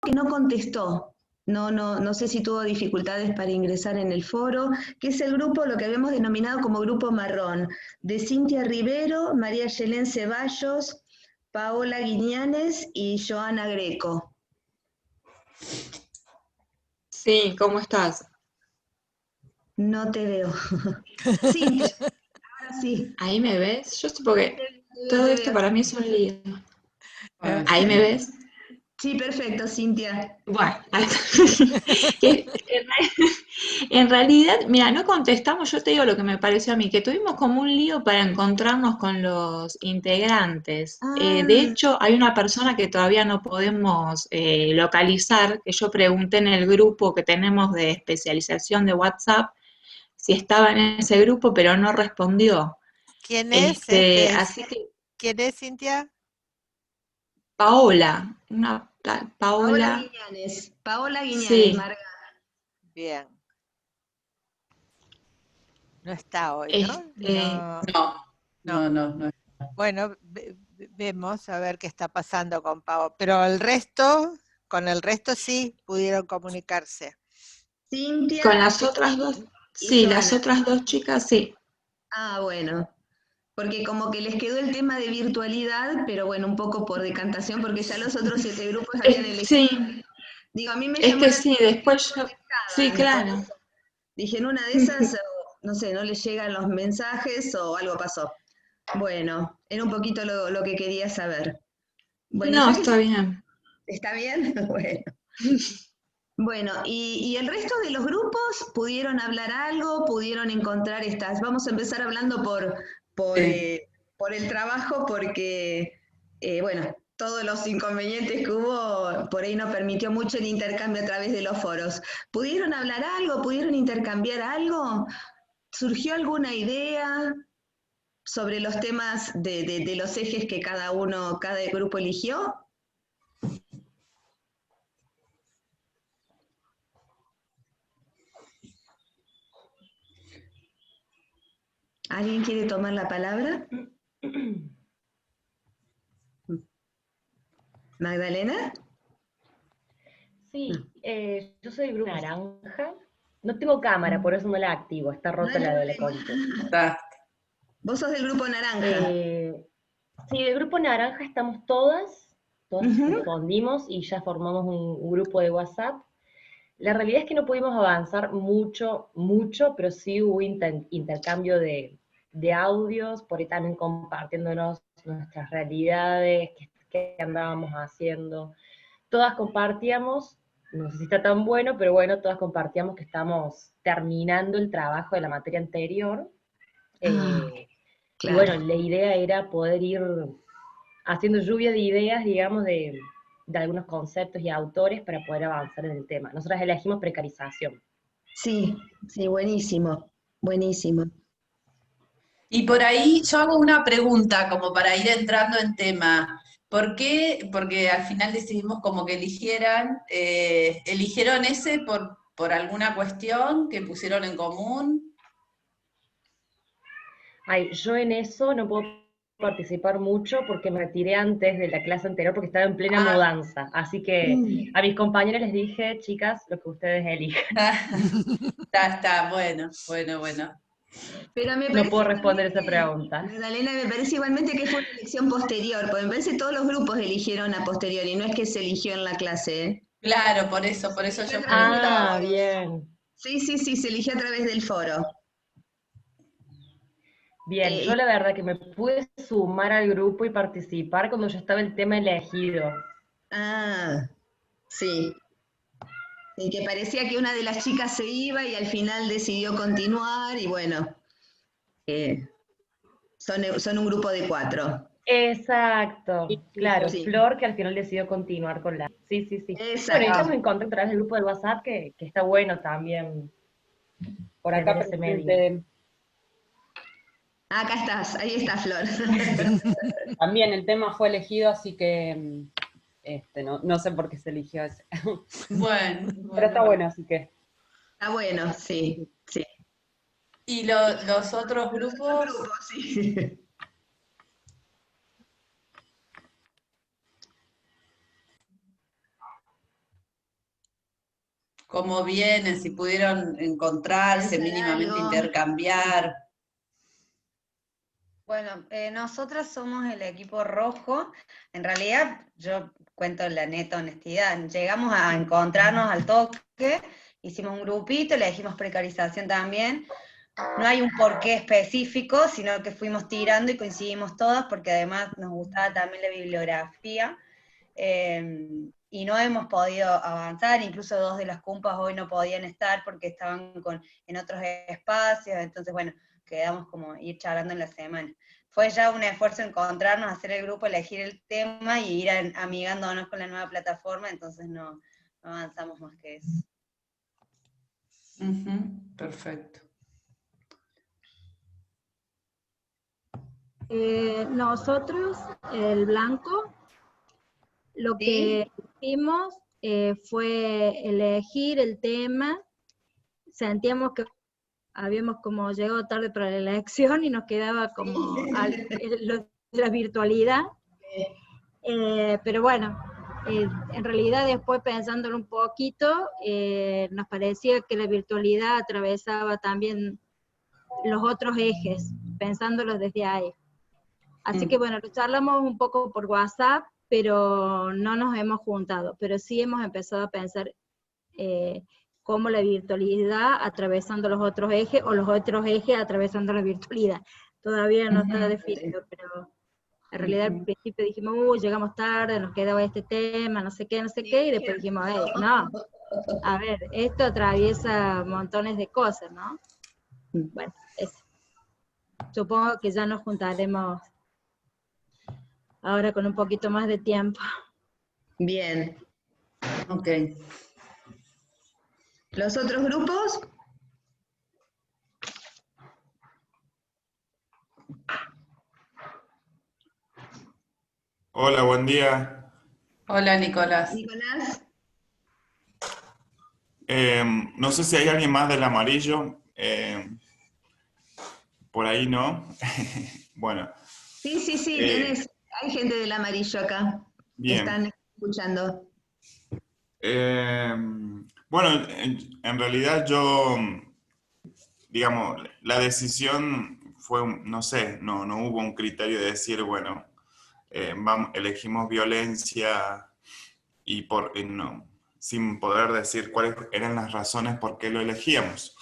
que no contestó. No sé si tuvo dificultades para ingresar en el foro, que es el grupo, lo que habíamos denominado como grupo marrón, de Cintia Rivero, María Yelén Ceballos, Paola Guiñanes y Joana Greco. Sí, ¿cómo estás? No te veo. Cintia, ahora sí. ¿Ahí me ves? Yo sé porque Te veo, todo te esto veo. para mí es un lío. Bueno, ¿Ahí me ves? Sí, perfecto, Cintia. Bueno, ahí está. En realidad, mira, no contestamos, yo te digo lo que me pareció a mí, que tuvimos como un lío para encontrarnos con los integrantes. De Ah, hecho, hay una persona que todavía no podemos localizar, que yo pregunté en el grupo que tenemos de especialización de WhatsApp si estaba en ese grupo, pero no respondió. ¿quién es? Así que ¿Quién es, Cintia? Paola, Paola Paola, Guiñanes. Paola Guiñanes, sí, Marga. Bien. No está hoy, ¿no? este, No, no. No. Bueno, vemos a ver qué está pasando con Pau. Pero el resto, con el resto sí pudieron comunicarse. Cintia con las otras dos, y sí, las Joana. otras dos chicas, sí. Ah, bueno. Porque como que les quedó el tema de virtualidad, pero bueno, un poco por decantación, porque ya los otros 7 grupos habían elegido. Sí, Digo, a mí me es llamó que la sí, después yo, sí, atención, por claro. eso. Dije, en una de esas, no sé, no les llegan los mensajes o algo pasó. Bueno, era un poquito lo que quería saber. Bueno, No, ya que está bien. está bien, bueno. Bueno, y el resto de los grupos pudieron hablar algo, pudieron encontrar estas. Vamos a empezar hablando por, Sí. eh, por el trabajo, porque, bueno, todos los inconvenientes que hubo por ahí no permitió mucho el intercambio a través de los foros. ¿Pudieron hablar algo? ¿Pudieron intercambiar algo? ¿Surgió alguna idea sobre los temas de los ejes que cada grupo eligió? ¿Alguien quiere tomar la palabra? ¿Magdalena? Sí, yo soy del grupo Naranja. No tengo cámara, por eso no la activo, está No rota hay la de la problema. compu. Está. Vos sos del grupo naranja. Sí, del grupo Naranja estamos todas Ujú. respondimos y ya formamos un grupo de WhatsApp. La realidad es que no pudimos avanzar mucho, pero sí hubo intercambio de audios, por ahí también compartiéndonos nuestras realidades, qué andábamos haciendo. Todas compartíamos, no sé si está tan bueno, pero bueno, todas compartíamos que estamos terminando el trabajo de la materia anterior. Ah, Y bueno, claro. la idea era poder ir haciendo lluvia de ideas, digamos, de algunos conceptos y autores para poder avanzar en el tema. Nosotras elegimos precarización. Sí, sí, buenísimo, buenísimo. Y por ahí yo hago una pregunta como para ir entrando en tema. ¿Por qué? Porque al final decidimos como que eligieron ese por alguna cuestión que pusieron en común. Ay, yo en eso no puedo participar mucho porque me retiré antes de la clase anterior porque estaba en plena Ah, mudanza. Así que a mis compañeros les dije, chicas, lo que ustedes elijan. está, bueno. Pero me No parece puedo responder esa igualmente, pregunta. Magdalena, me parece igualmente que fue una elección posterior, porque me parece que todos los grupos eligieron a posteriori, no es que se eligió en la clase, ¿eh? Claro, por Se eso eligió a yo través de los preguntaba. Ah, foros. bien. Sí, sí, sí, se eligió a través del foro. Bien, Eh, yo la verdad que me pude sumar al grupo y participar cuando ya estaba el tema elegido. ah, sí. Y que parecía que una de las chicas se iba y al final decidió continuar y bueno, eh, son un grupo de 4. Exacto, claro, Sí, Flor que al final decidió continuar con la... Sí, sí, sí. Bueno, y estamos exacto. en contacto a través del grupo de WhatsApp que está bueno también Por tener acá ese medio. presente Acá estás, ahí está Flor. también el tema fue elegido, así que no sé por qué se eligió ese. Pero está Bueno. bueno, así que. Está bueno, sí, sí. ¿Y los otros Otro grupos? grupo, sí. cómo vienen, si pudieron encontrarse, mínimamente intercambiar. Bueno, nosotras somos el equipo rojo. En realidad, yo cuento la neta honestidad, llegamos a encontrarnos al toque, hicimos un grupito, le dijimos precarización también. No hay un porqué específico, sino que fuimos tirando y coincidimos todas, porque además nos gustaba también la bibliografía. Y no hemos podido avanzar, incluso dos de las cumpas hoy no podían estar porque estaban en otros espacios, entonces bueno, quedamos como ir charlando en la semana. Fue ya un esfuerzo encontrarnos, hacer el grupo, elegir el tema y ir amigándonos con la nueva plataforma, entonces no avanzamos más que eso. Perfecto. Nosotros, el blanco, lo que hicimos fue elegir el tema. Sentíamos que habíamos como llegado tarde para la elección y nos quedaba como la virtualidad. Pero bueno, en realidad después pensándolo un poquito, nos parecía que la virtualidad atravesaba también los otros ejes, pensándolos desde ahí. Así que bueno, lo charlamos un poco por WhatsApp, pero no nos hemos juntado, pero sí hemos empezado a pensar cómo la virtualidad atravesando los otros ejes, o los otros ejes atravesando la virtualidad. Todavía no está definido, pero en realidad al principio dijimos, llegamos tarde, nos quedaba este tema, no sé qué, y después dijimos, no, a ver, esto atraviesa montones de cosas, ¿no? Bueno, eso. Supongo que ya nos juntaremos ahora con un poquito más de tiempo. Bien. Ok. ¿Los otros grupos? Hola, buen día. Hola, Nicolás. Nicolás. No sé si hay alguien más del amarillo. Por ahí no. Bueno. Sí, hay gente del amarillo acá. Bien. Están escuchando. Bueno, en realidad yo, digamos, la decisión fue, no sé, no hubo un criterio de decir, bueno, elegimos violencia y sin poder decir cuáles eran las razones por qué lo elegíamos.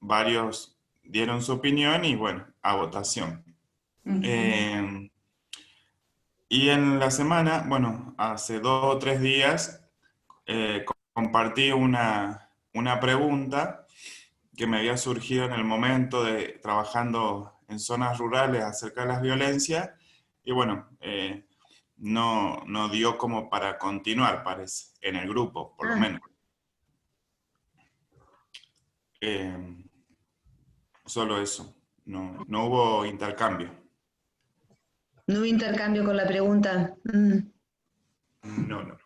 Varios dieron su opinión y bueno, a votación. Y en la semana, bueno, hace 2 o 3 días, compartí una pregunta que me había surgido en el momento de trabajando en zonas rurales acerca de las violencias, y bueno, no dio como para continuar, parece, en el grupo, por lo menos. Solo eso, no hubo intercambio. No hubo intercambio con la pregunta. No.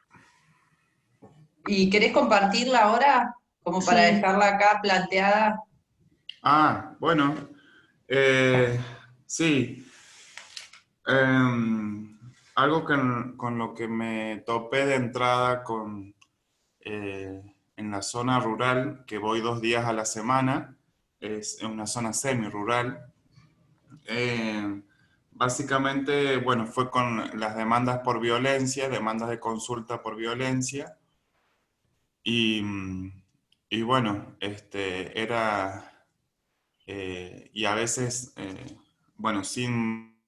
¿Y querés compartirla ahora? Como para dejarla acá planteada. Bueno. Sí. Algo con lo que me topé de entrada en la zona rural, que voy 2 días a la semana, es una zona semi-rural. Básicamente, bueno, fue con las demandas por violencia, demandas de consulta por violencia, y bueno, era, y a veces, bueno, sin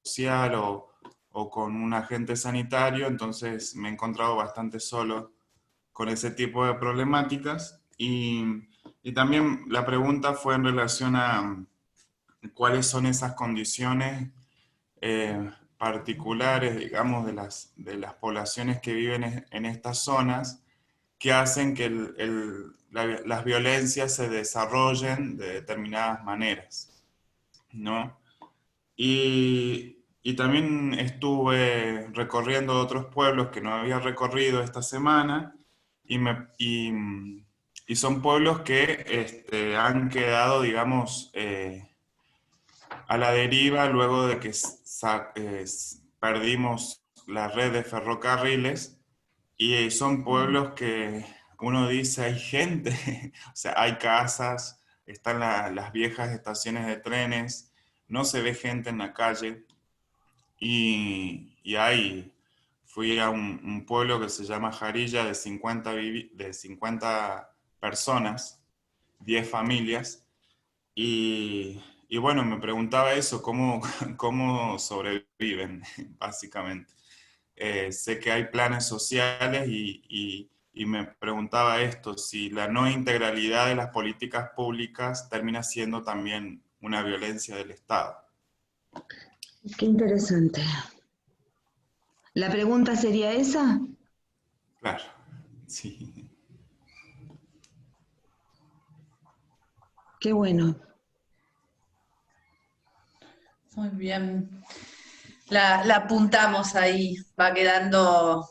social o con un agente sanitario, entonces me he encontrado bastante solo con ese tipo de problemáticas, y también la pregunta fue en relación a cuáles son esas condiciones particulares, digamos, de las poblaciones que viven en estas zonas, que hacen que las violencias se desarrollen de determinadas maneras, ¿no? Y también estuve recorriendo otros pueblos que no había recorrido esta semana, y son pueblos que han quedado, digamos, a la deriva luego de que perdimos la red de ferrocarriles, Y son pueblos que uno dice, hay gente, o sea, hay casas, están las viejas estaciones de trenes, no se ve gente en la calle. Fui a un pueblo que se llama Jarilla de 50 personas, 10 familias, y bueno, me preguntaba eso, cómo, cómo sobreviven, básicamente. Sé que hay planes sociales y me preguntaba esto, si la no integralidad de las políticas públicas termina siendo también una violencia del Estado. Qué interesante. ¿La pregunta sería esa? Claro, sí. Qué bueno. Muy bien. La apuntamos ahí, va quedando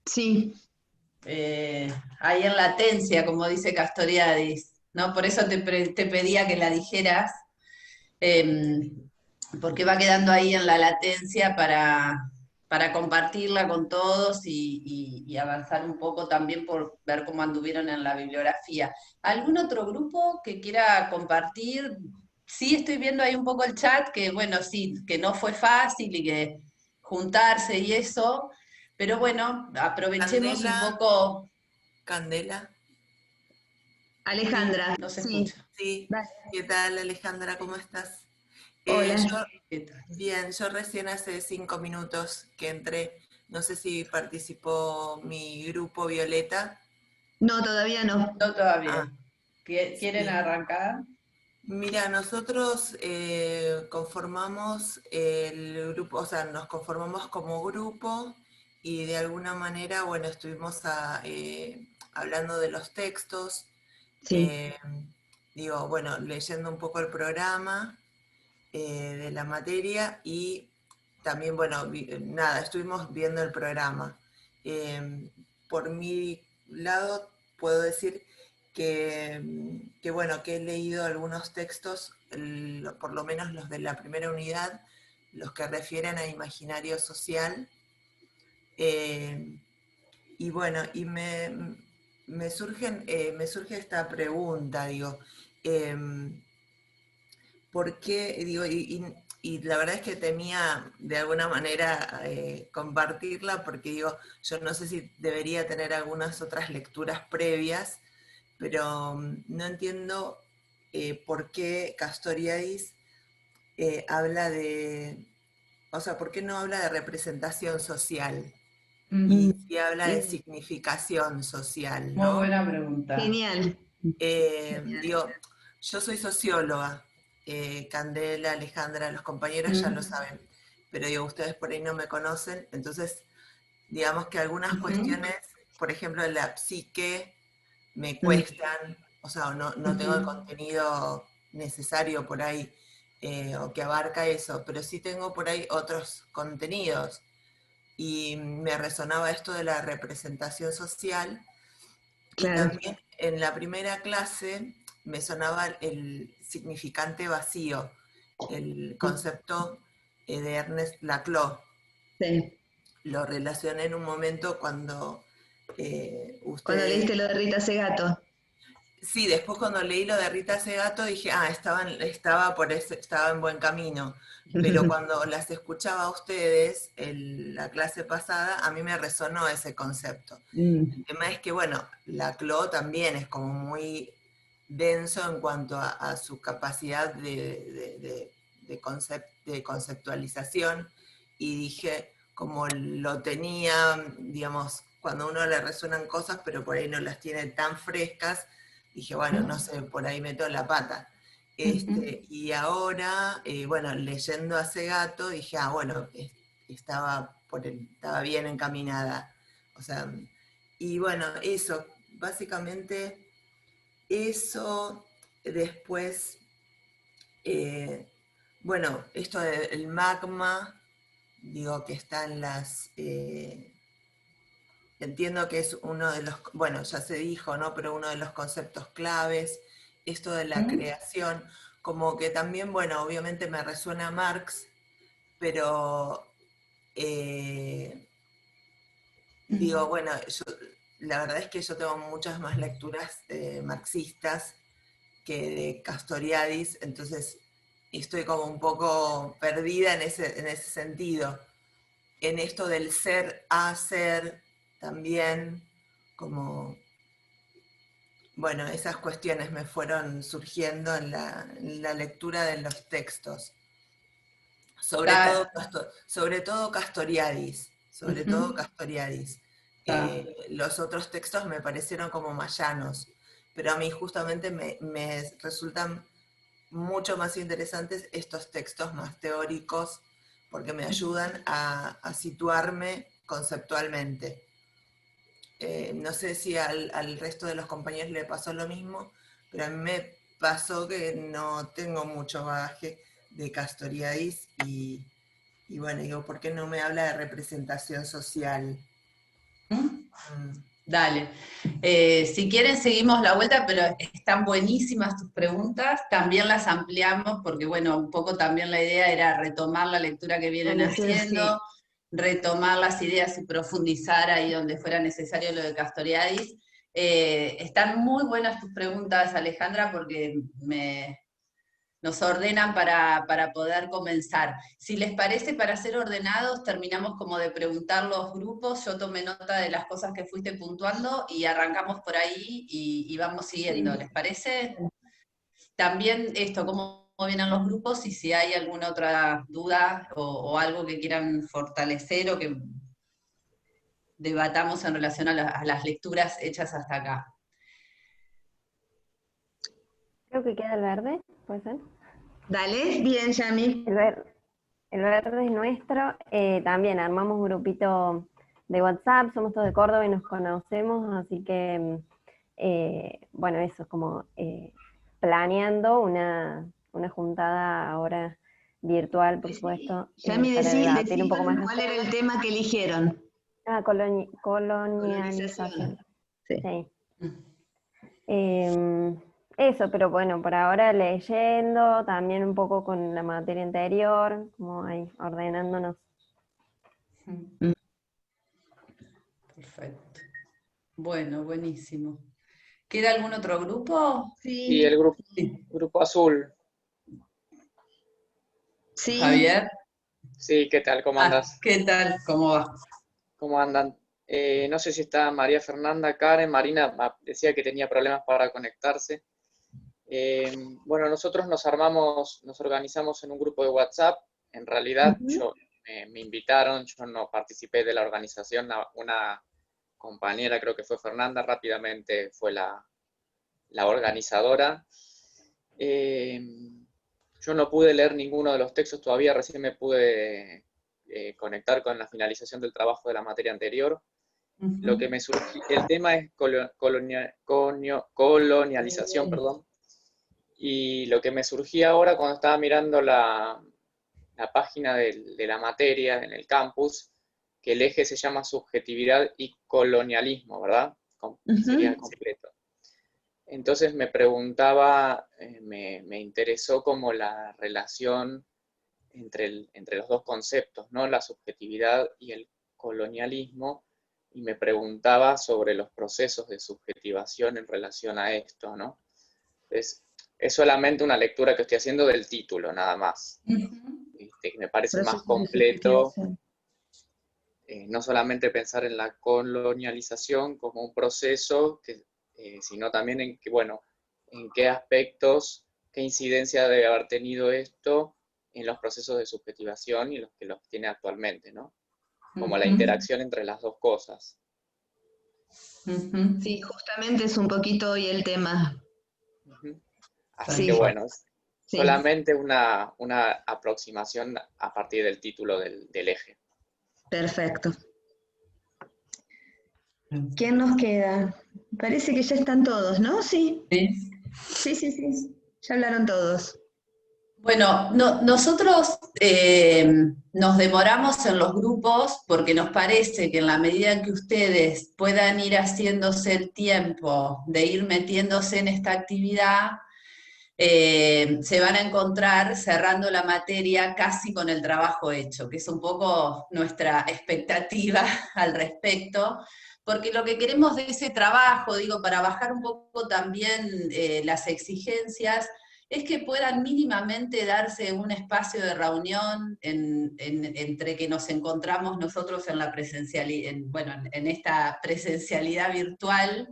Sí. ahí en latencia, como dice Castoriadis, ¿no? Por eso te pedía que la dijeras, porque va quedando ahí en la latencia para compartirla con todos y avanzar un poco también por ver cómo anduvieron en la bibliografía. ¿Algún otro grupo que quiera compartir? Sí, estoy viendo ahí un poco el chat, que bueno, sí, que no fue fácil y que juntarse y eso, pero bueno, aprovechemos un poco. Candela. Alejandra, No se sí. escucha. Sí, ¿qué tal Alejandra? ¿Cómo estás? Hola. Bien, yo recién hace 5 minutos que entré, no sé si participó mi grupo Violeta. No, todavía no. No todavía. ¿Quieren sí. arrancar? Mira, nosotros conformamos el grupo, o sea, nos conformamos como grupo y de alguna manera, bueno, estuvimos hablando de los textos, Sí. digo, bueno, leyendo un poco el programa de la materia y también, bueno, nada, estuvimos viendo el programa. Por mi lado, puedo decir que, bueno, que he leído algunos textos, por lo menos los de la primera unidad, los que refieren a imaginario social. Y bueno, y me surge esta pregunta, digo, ¿por qué? Digo, y la verdad es que temía de alguna manera compartirla porque digo, yo no sé si debería tener algunas otras lecturas previas, pero no entiendo por qué Castoriadis habla de, o sea, por qué no habla de representación social y si habla de significación social, ¿no? Muy buena pregunta. Genial. Digo, yo soy socióloga, Candela, Alejandra, los compañeros ya lo saben, pero digo, ustedes por ahí no me conocen, entonces digamos que algunas cuestiones, por ejemplo, de la psique, me cuestan, o sea, no tengo el contenido necesario por ahí, o que abarca eso, pero sí tengo por ahí otros contenidos. Y me resonaba esto de la representación social, y Claro. también en la primera clase me sonaba el significante vacío, el concepto de Ernest Laclau. Sí. Lo relacioné en un momento cuando Cuando ustedes... leíste lo de Rita Segato. Sí, después cuando leí lo de Rita Segato dije, estaba en buen camino. Pero cuando las escuchaba a ustedes en la clase pasada, a mí me resonó ese concepto. El tema es que, bueno, Laclau también es como muy denso en cuanto a su capacidad de conceptualización, y dije, como lo tenía, digamos, cuando a uno le resuenan cosas, pero por ahí no las tiene tan frescas, dije, bueno, no sé, por ahí meto la pata. Y ahora, bueno, leyendo a Segato, dije, bueno, estaba bien encaminada. O sea, y bueno, eso, básicamente eso. Después, bueno, esto del magma, digo que está en las... entiendo que es uno de los, bueno, ya se dijo, ¿no? Pero uno de los conceptos claves, esto de la creación, como que también, bueno, obviamente me resuena Marx, pero digo, bueno, la verdad es que yo tengo muchas más lecturas marxistas que de Castoriadis, entonces estoy como un poco perdida en ese sentido. En esto del ser a ser también, como, bueno, esas cuestiones me fueron surgiendo en la lectura de los textos. Sobre todo Castoriadis, los otros textos me parecieron como más llanos, pero a mí justamente me resultan mucho más interesantes estos textos más teóricos, porque me ayudan a situarme conceptualmente. No sé si al resto de los compañeros le pasó lo mismo, pero a mí me pasó que no tengo mucho bagaje de Castoriadis y bueno, digo, ¿por qué no me habla de representación social? Dale. Si quieren seguimos la vuelta, pero están buenísimas tus preguntas, también las ampliamos, porque bueno, un poco también la idea era retomar la lectura que vienen haciendo, retomar las ideas y profundizar ahí donde fuera necesario lo de Castoriadis. Están muy buenas tus preguntas, Alejandra, porque nos ordenan para poder comenzar. Si les parece, para ser ordenados, terminamos como de preguntar los grupos, yo tomé nota de las cosas que fuiste puntuando y arrancamos por ahí y vamos siguiendo, ¿les parece? También esto, cómo vienen los grupos y si hay alguna otra duda o algo que quieran fortalecer o que debatamos en relación a las lecturas hechas hasta acá. Creo que queda el verde, ¿puede ser? Dale, bien, Yami. El verde es nuestro. También armamos un grupito de WhatsApp, somos todos de Córdoba y nos conocemos, así que, bueno, eso es como planeando una juntada ahora virtual, por supuesto. Yami, decí un poco más cuál era el tema que eligieron. Colonialización. Sí. Eso, pero bueno, por ahora leyendo, también un poco con la materia anterior, como ahí, ordenándonos. Perfecto. Bueno, buenísimo. ¿Queda algún otro grupo? Sí, el grupo azul. Sí. Javier. Sí, ¿qué tal? ¿Cómo andas? ¿Qué tal? ¿Cómo va? ¿Cómo andan? No sé si está María Fernanda, Karen, Marina decía que tenía problemas para conectarse. Bueno, nosotros nos organizamos en un grupo de WhatsApp. En realidad, me invitaron, yo no participé de la organización, una compañera, creo que fue Fernanda, rápidamente fue la organizadora. Yo no pude leer ninguno de los textos todavía, recién me pude conectar con la finalización del trabajo de la materia anterior. Lo que me surgió, el tema es colonialización, perdón. Y lo que me surgía ahora cuando estaba mirando la página de la materia en el campus, que el eje se llama subjetividad y colonialismo, ¿verdad? Sería completo. Entonces me preguntaba, me interesó como la relación entre los dos conceptos, ¿no? La subjetividad y el colonialismo, y me preguntaba sobre los procesos de subjetivación en relación a esto, ¿no? Entonces, es solamente una lectura que estoy haciendo del título, nada más. Me parece más completo, no solamente pensar en la colonialización como un proceso, sino también en qué aspectos, qué incidencia debe haber tenido esto en los procesos de subjetivación y los que los tiene actualmente, ¿no? Como la interacción entre las dos cosas. Sí, justamente es un poquito hoy el tema. Así que bueno, solamente una aproximación a partir del título del eje. Perfecto. ¿Quién nos queda? Parece que ya están todos, ¿no? Sí. Sí. Ya hablaron todos. Bueno, nosotros nos demoramos en los grupos porque nos parece que en la medida en que ustedes puedan ir haciéndose el tiempo de ir metiéndose en esta actividad, se van a encontrar cerrando la materia casi con el trabajo hecho, que es un poco nuestra expectativa al respecto, porque lo que queremos de ese trabajo, digo, para bajar un poco también las exigencias, es que puedan mínimamente darse un espacio de reunión entre que nos encontramos nosotros en la presencialidad, en esta presencialidad virtual,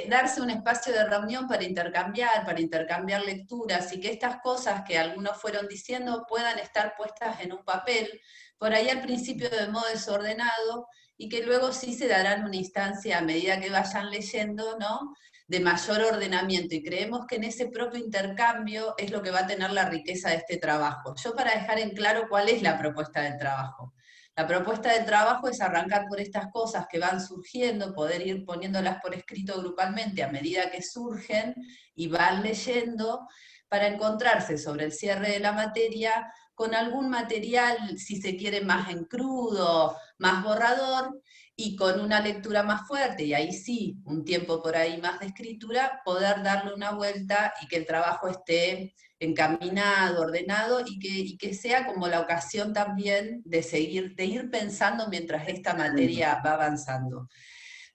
darse un espacio de reunión para intercambiar lecturas, y que estas cosas que algunos fueron diciendo puedan estar puestas en un papel, por ahí al principio de modo desordenado, y que luego sí se darán una instancia a medida que vayan leyendo, ¿no?, de mayor ordenamiento, y creemos que en ese propio intercambio es lo que va a tener la riqueza de este trabajo. Yo, para dejar en claro cuál es la propuesta del trabajo. La propuesta del trabajo es arrancar por estas cosas que van surgiendo, poder ir poniéndolas por escrito grupalmente a medida que surgen, y van leyendo, para encontrarse sobre el cierre de la materia con algún material, si se quiere, más en crudo, más borrador, y con una lectura más fuerte, y ahí sí, un tiempo por ahí más de escritura, poder darle una vuelta y que el trabajo esté encaminado, ordenado, y que sea como la ocasión también de ir pensando mientras esta materia va avanzando.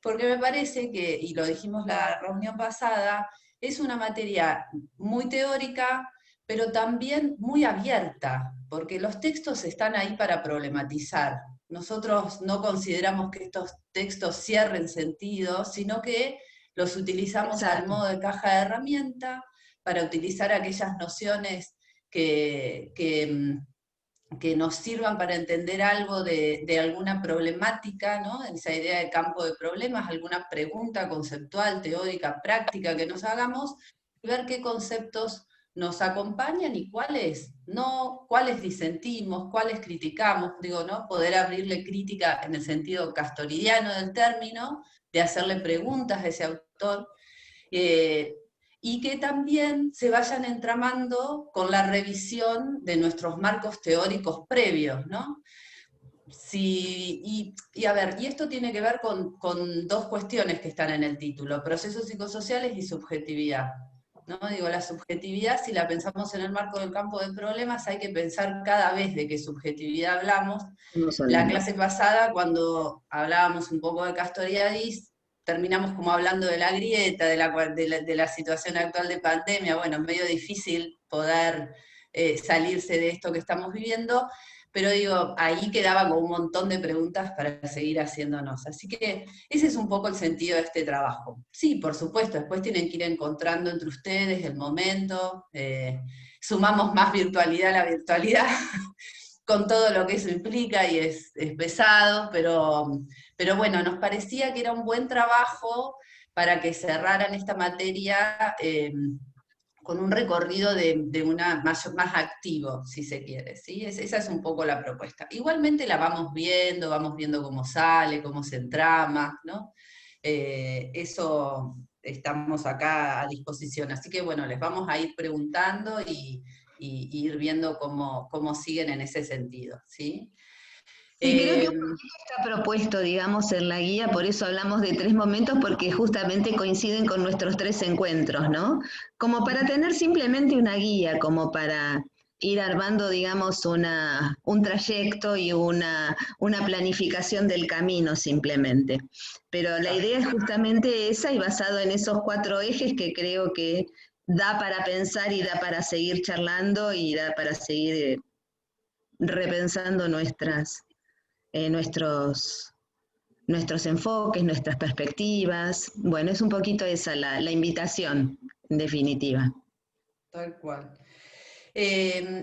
Porque me parece que, y lo dijimos la reunión pasada, es una materia muy teórica, pero también muy abierta, porque los textos están ahí para problematizar. Nosotros no consideramos que estos textos cierren sentido, sino que los utilizamos al modo de caja de herramienta para utilizar aquellas nociones que nos sirvan para entender algo de alguna problemática, ¿no?, esa idea de campo de problemas, alguna pregunta conceptual, teórica, práctica que nos hagamos, y ver qué conceptos nos acompañan y cuáles no, cuáles disentimos, cuáles criticamos, digo, ¿no?, poder abrirle crítica en el sentido castoridiano del término, de hacerle preguntas a ese autor, y que también se vayan entramando con la revisión de nuestros marcos teóricos previos, ¿no? Y esto tiene que ver con dos cuestiones que están en el título: procesos psicosociales y subjetividad, ¿no? Digo, la subjetividad, si la pensamos en el marco del campo de problemas, hay que pensar cada vez de qué subjetividad hablamos. La clase pasada, cuando hablábamos un poco de Castoriadis, terminamos como hablando de la grieta, de la situación actual de pandemia. Bueno, es medio difícil poder salirse de esto que estamos viviendo, pero digo, ahí quedaba con un montón de preguntas para seguir haciéndonos. Así que ese es un poco el sentido de este trabajo. Sí, por supuesto, después tienen que ir encontrando entre ustedes el momento, sumamos más virtualidad a la virtualidad, con todo lo que eso implica, y es pesado, pero bueno, nos parecía que era un buen trabajo para que cerraran esta materia con un recorrido de una más activo, si se quiere, ¿sí? Esa es un poco la propuesta. Igualmente la vamos viendo cómo sale, cómo se entrama, ¿no? Eso estamos acá a disposición, así que bueno, les vamos a ir preguntando y ir viendo cómo siguen en ese sentido, ¿sí? Sí, creo que un poquito está propuesto, digamos, en la guía, por eso hablamos de 3 momentos, porque justamente coinciden con nuestros 3 encuentros, ¿no? Como para tener simplemente una guía, como para ir armando, digamos, un trayecto y una planificación del camino simplemente. Pero la idea es justamente esa, y basado en esos 4 ejes que creo que da para pensar y da para seguir charlando y da para seguir repensando nuestros enfoques, nuestras perspectivas. Bueno, es un poquito esa la invitación, en definitiva. Tal cual.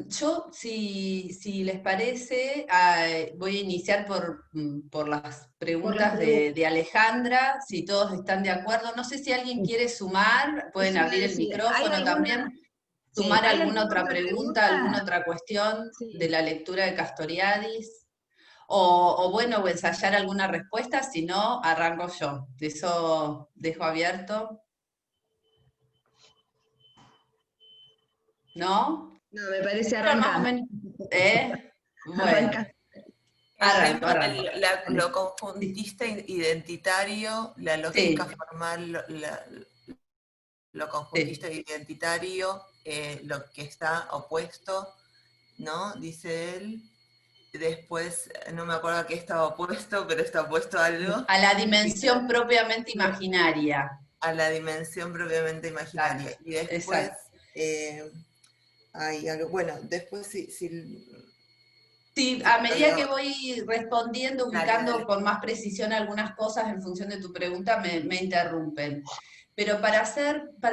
Yo, si les parece, voy a iniciar por las preguntas de Alejandra, si todos están de acuerdo. No sé si alguien quiere sumar, pueden abrir el micrófono también, sumar alguna otra pregunta, alguna otra cuestión de la lectura de Castoriadis, o ensayar alguna respuesta. Si no, arranco yo. Eso dejo abierto. ¿No? No, me parece arrancar. Bueno. Arranca. Lo conjuntista identitario, la lógica formal, lo conjuntista e identitario, lo que está opuesto, ¿no? Dice él. Después, no me acuerdo a qué estaba opuesto, pero está opuesto a algo. A la dimensión propiamente imaginaria. A la dimensión propiamente imaginaria. Exacto. Y después, hay algo, bueno, después sí, Sí, a medida que voy respondiendo, ubicando dale. con más precisión algunas cosas en función de tu pregunta, me interrumpen. Pero para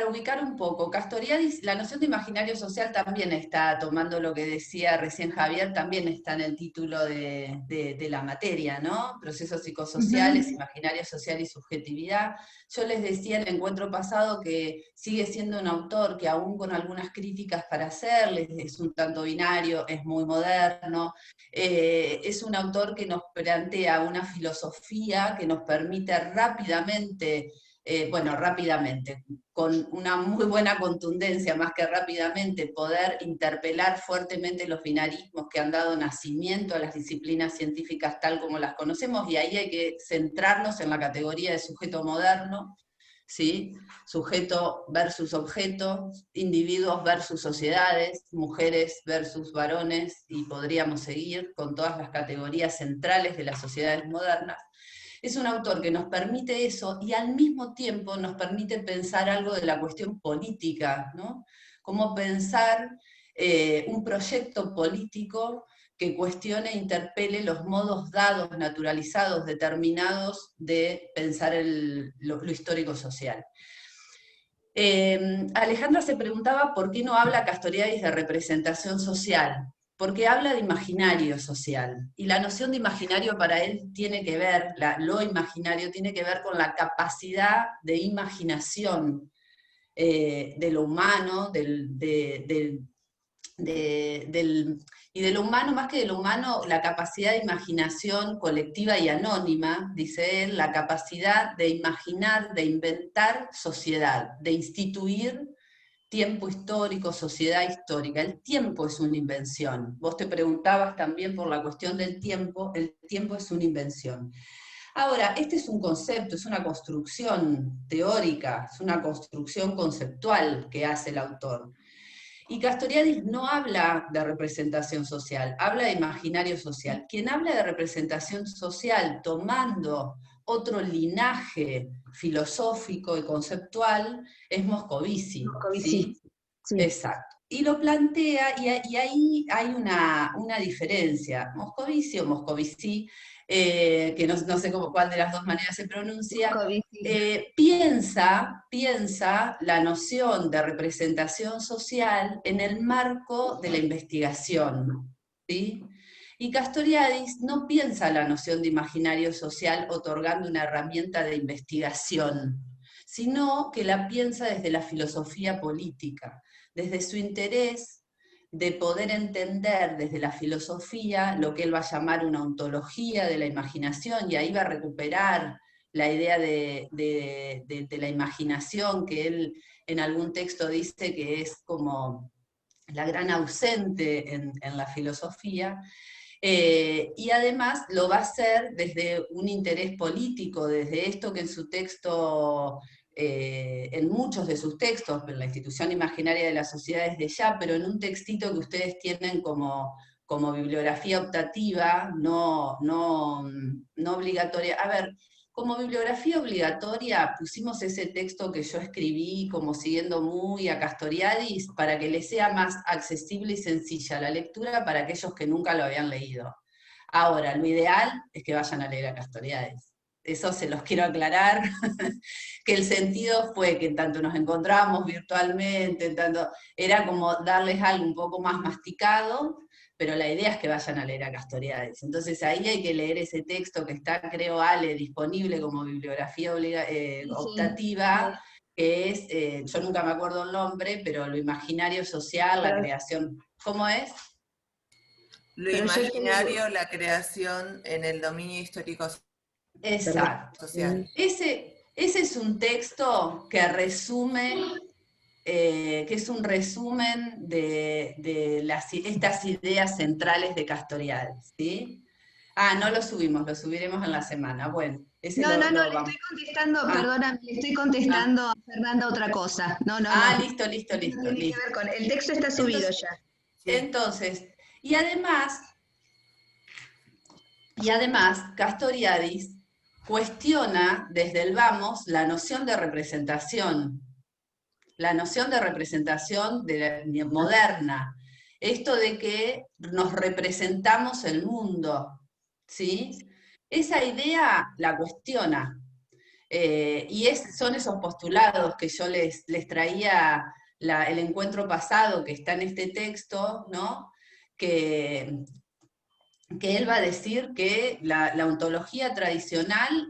ubicar un poco, Castoriadis, la noción de imaginario social también está, tomando lo que decía recién Javier, también está en el título de la materia, ¿no? Procesos psicosociales, imaginario social y subjetividad. Yo les decía en el encuentro pasado que sigue siendo un autor que aún con algunas críticas para hacerles, es un tanto binario, es muy moderno, es un autor que nos plantea una filosofía que nos permite rápidamente, con una muy buena contundencia, más que rápidamente, poder interpelar fuertemente los binarismos que han dado nacimiento a las disciplinas científicas tal como las conocemos, y ahí hay que centrarnos en la categoría de sujeto moderno, ¿sí? Sujeto versus objeto, individuos versus sociedades, mujeres versus varones, y podríamos seguir con todas las categorías centrales de las sociedades modernas. Es un autor que nos permite eso y al mismo tiempo nos permite pensar algo de la cuestión política, ¿no? Cómo pensar un proyecto político que cuestione e interpele los modos dados, naturalizados, determinados de pensar lo histórico-social. Alejandra se preguntaba por qué no habla Castoriadis de representación social, porque habla de imaginario social, y la noción de imaginario para él tiene que ver, lo imaginario tiene que ver con la capacidad de imaginación de lo humano, y de lo humano, más que de lo humano, la capacidad de imaginación colectiva y anónima, dice él, la capacidad de imaginar, de inventar sociedad, de instituir tiempo histórico, sociedad histórica. El tiempo es una invención. Vos te preguntabas también por la cuestión del tiempo, el tiempo es una invención. Ahora, este es un concepto, es una construcción teórica, es una construcción conceptual que hace el autor. Y Castoriadis no habla de representación social, habla de imaginario social. Quien habla de representación social tomando otro linaje filosófico y conceptual es Moscovici. ¿Sí? Sí. Exacto. Y lo plantea, y ahí hay una diferencia. Moscovici o Moscovici, que no sé cuál de las dos maneras se pronuncia, piensa la noción de representación social en el marco de la investigación, ¿sí? Y Castoriadis no piensa la noción de imaginario social otorgando una herramienta de investigación, sino que la piensa desde la filosofía política, desde su interés de poder entender desde la filosofía lo que él va a llamar una ontología de la imaginación, y ahí va a recuperar la idea de la imaginación, que él en algún texto dice que es como la gran ausente en la filosofía, y además lo va a hacer desde un interés político, desde esto que en su texto, en muchos de sus textos, en la institución imaginaria de las sociedades de ya, pero en un textito que ustedes tienen como bibliografía optativa, no obligatoria. A ver, como bibliografía obligatoria pusimos ese texto que yo escribí como siguiendo muy a Castoriadis para que les sea más accesible y sencilla la lectura para aquellos que nunca lo habían leído. Ahora, lo ideal es que vayan a leer a Castoriadis. Eso se los quiero aclarar, que el sentido fue que en tanto nos encontrábamos virtualmente, en tanto era como darles algo un poco más masticado, pero la idea es que vayan a leer a Castoriadis. Entonces ahí hay que leer ese texto que está, creo, Ale, disponible como bibliografía optativa, que es, yo nunca me acuerdo el nombre, pero lo imaginario social, la creación. ¿Cómo es? Lo imaginario, la creación en el dominio histórico social. Exacto. Ese es un texto que resume, que es un resumen de estas ideas centrales de Castoriadis, ¿sí? Ah, no lo subimos, lo subiremos en la semana. Bueno, No, le estoy contestando, perdona, le estoy contestando a Fernanda otra cosa. No. Listo. Tiene que ver con, el texto está subido ya. Entonces, y además, Castoriadis cuestiona desde el vamos la noción de representación. La noción de representación moderna. Esto de que nos representamos el mundo, ¿sí? Esa idea la cuestiona. Y son esos postulados que yo les traía el encuentro pasado, que está en este texto, ¿no? Que él va a decir que la ontología tradicional,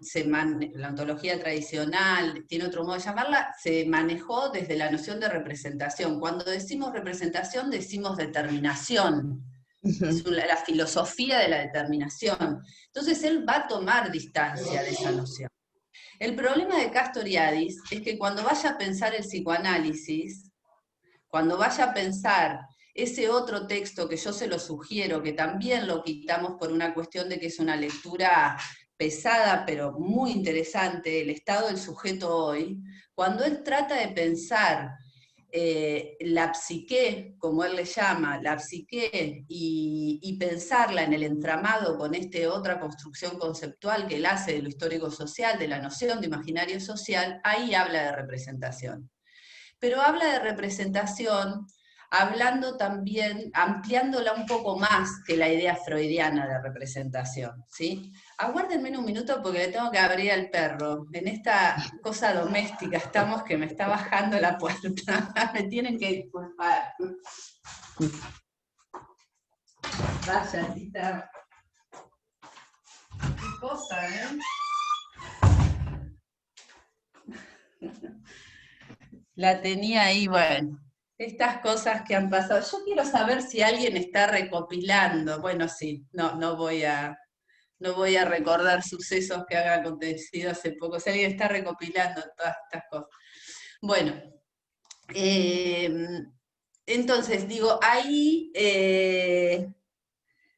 la ontología tradicional, tiene otro modo de llamarla, se manejó desde la noción de representación. Cuando decimos representación, decimos determinación. Es la filosofía de la determinación. Entonces él va a tomar distancia de esa noción. El problema de Castoriadis es que cuando vaya a pensar el psicoanálisis, cuando vaya a pensar ese otro texto que yo se lo sugiero, que también lo quitamos por una cuestión de que es una lectura pesada, pero muy interesante, El estado del sujeto hoy, cuando él trata de pensar la psique, como él le llama, la psique, y pensarla en el entramado con otra construcción conceptual que él hace de lo histórico-social, de la noción de imaginario social, ahí habla de representación. Pero habla de representación hablando también, ampliándola un poco más que la idea freudiana de representación, ¿sí? Aguárdenme un minuto porque le tengo que abrir al perro. En esta cosa doméstica estamos que me está bajando la puerta. Me tienen que disculpar. Vaya, tita. Qué cosa, ¿eh? La tenía ahí, bueno. Estas cosas que han pasado. Yo quiero saber si alguien está recopilando. Bueno, sí, no voy a recordar sucesos que han acontecido hace poco. Si alguien está recopilando todas estas cosas. Bueno, entonces digo, ahí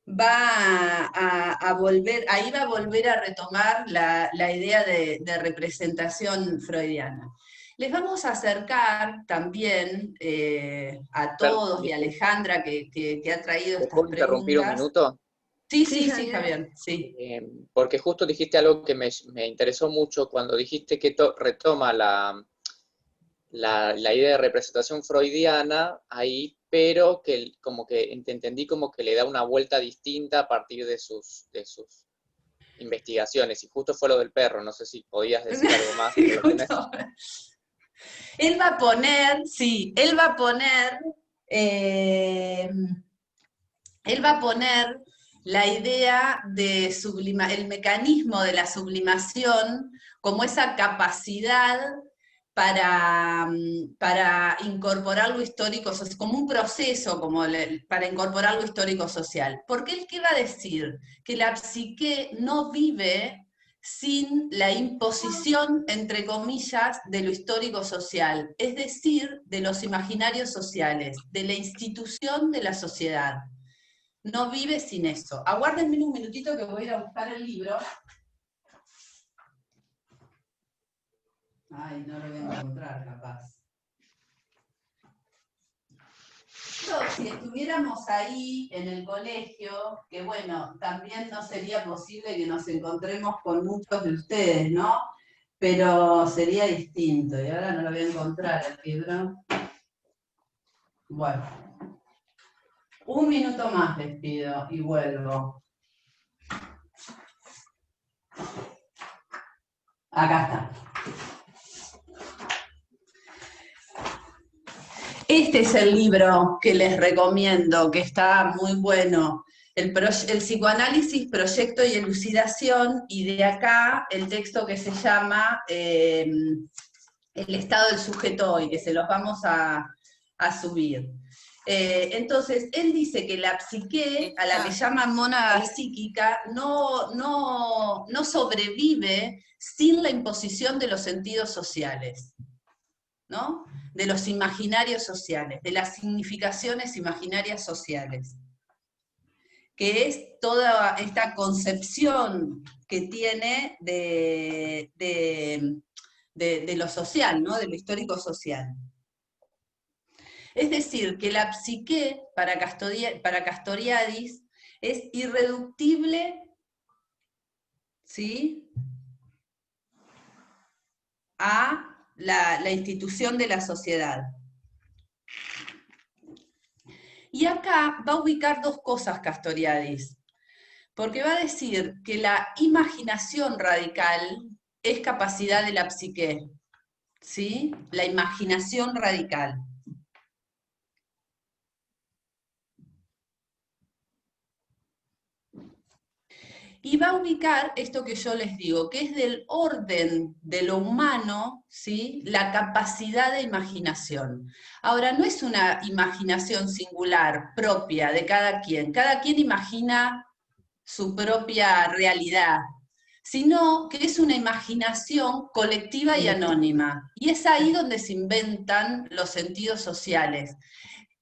va a volver a retomar la idea de representación freudiana. Les vamos a acercar también a todos y a Alejandra que ha traído estas preguntas. ¿Puedo interrumpir un minuto? Sí, Javier, sí. Porque justo dijiste algo que me interesó mucho cuando dijiste que retoma la idea de representación freudiana ahí, pero que como que entendí como que le da una vuelta distinta a partir de sus investigaciones, y justo fue lo del perro, no sé si podías decir algo más. Él va a poner la idea de el mecanismo de la sublimación como esa capacidad para incorporar lo histórico, como un proceso para incorporar lo histórico-social. Porque él, ¿qué va a decir? Que la psique no vive sin la imposición, entre comillas, de lo histórico-social, es decir, de los imaginarios sociales, de la institución de la sociedad. No vive sin eso. Aguárdenme un minutito que voy a ir a buscar el libro. Ay, no lo voy a encontrar, capaz. Si estuviéramos ahí en el colegio, que bueno, también no sería posible que nos encontremos con muchos de ustedes, ¿no? Pero sería distinto, y ahora no lo voy a encontrar el libro. Bueno, un minuto más les pido y vuelvo. Acá está. Este es el libro que les recomiendo, que está muy bueno. El psicoanálisis, proyecto y elucidación, y de acá el texto que se llama El estado del sujeto hoy, que se los vamos a subir. Entonces, él dice que la psique, a la que llaman mónada psíquica, no sobrevive sin la imposición de los sentidos sociales, ¿no? De los imaginarios sociales, de las significaciones imaginarias sociales. que es toda esta concepción que tiene de lo social, ¿no? De lo histórico social. Es decir, que la psique para Castoriadis es irreductible, ¿sí?, a la institución de la sociedad. Y acá va a ubicar dos cosas Castoriadis, porque va a decir que la imaginación radical es capacidad de la psique, ¿sí? La imaginación radical. Y va a ubicar esto que yo les digo, que es del orden de lo humano, ¿sí?, la capacidad de imaginación. Ahora, no es una imaginación singular, propia de cada quien imagina su propia realidad, sino que es una imaginación colectiva y anónima. Y es ahí donde se inventan los sentidos sociales.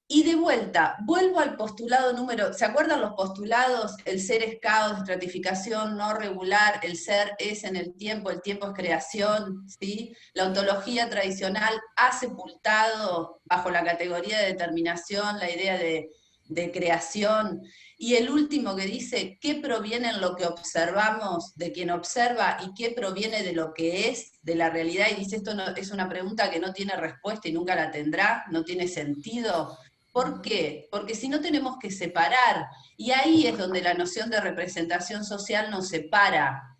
Y de vuelta, vuelvo al postulado número, ¿se acuerdan los postulados? El ser es caos, estratificación no regular, el ser es en el tiempo es creación, ¿sí? La ontología tradicional ha sepultado bajo la categoría de determinación la idea de creación, y el último que dice, ¿qué proviene en lo que observamos de quien observa y qué proviene de lo que es, de la realidad? Y dice, esto no, es una pregunta que no tiene respuesta y nunca la tendrá, no tiene sentido. ¿Por qué? Porque si no tenemos que separar, y ahí es donde la noción de representación social nos separa.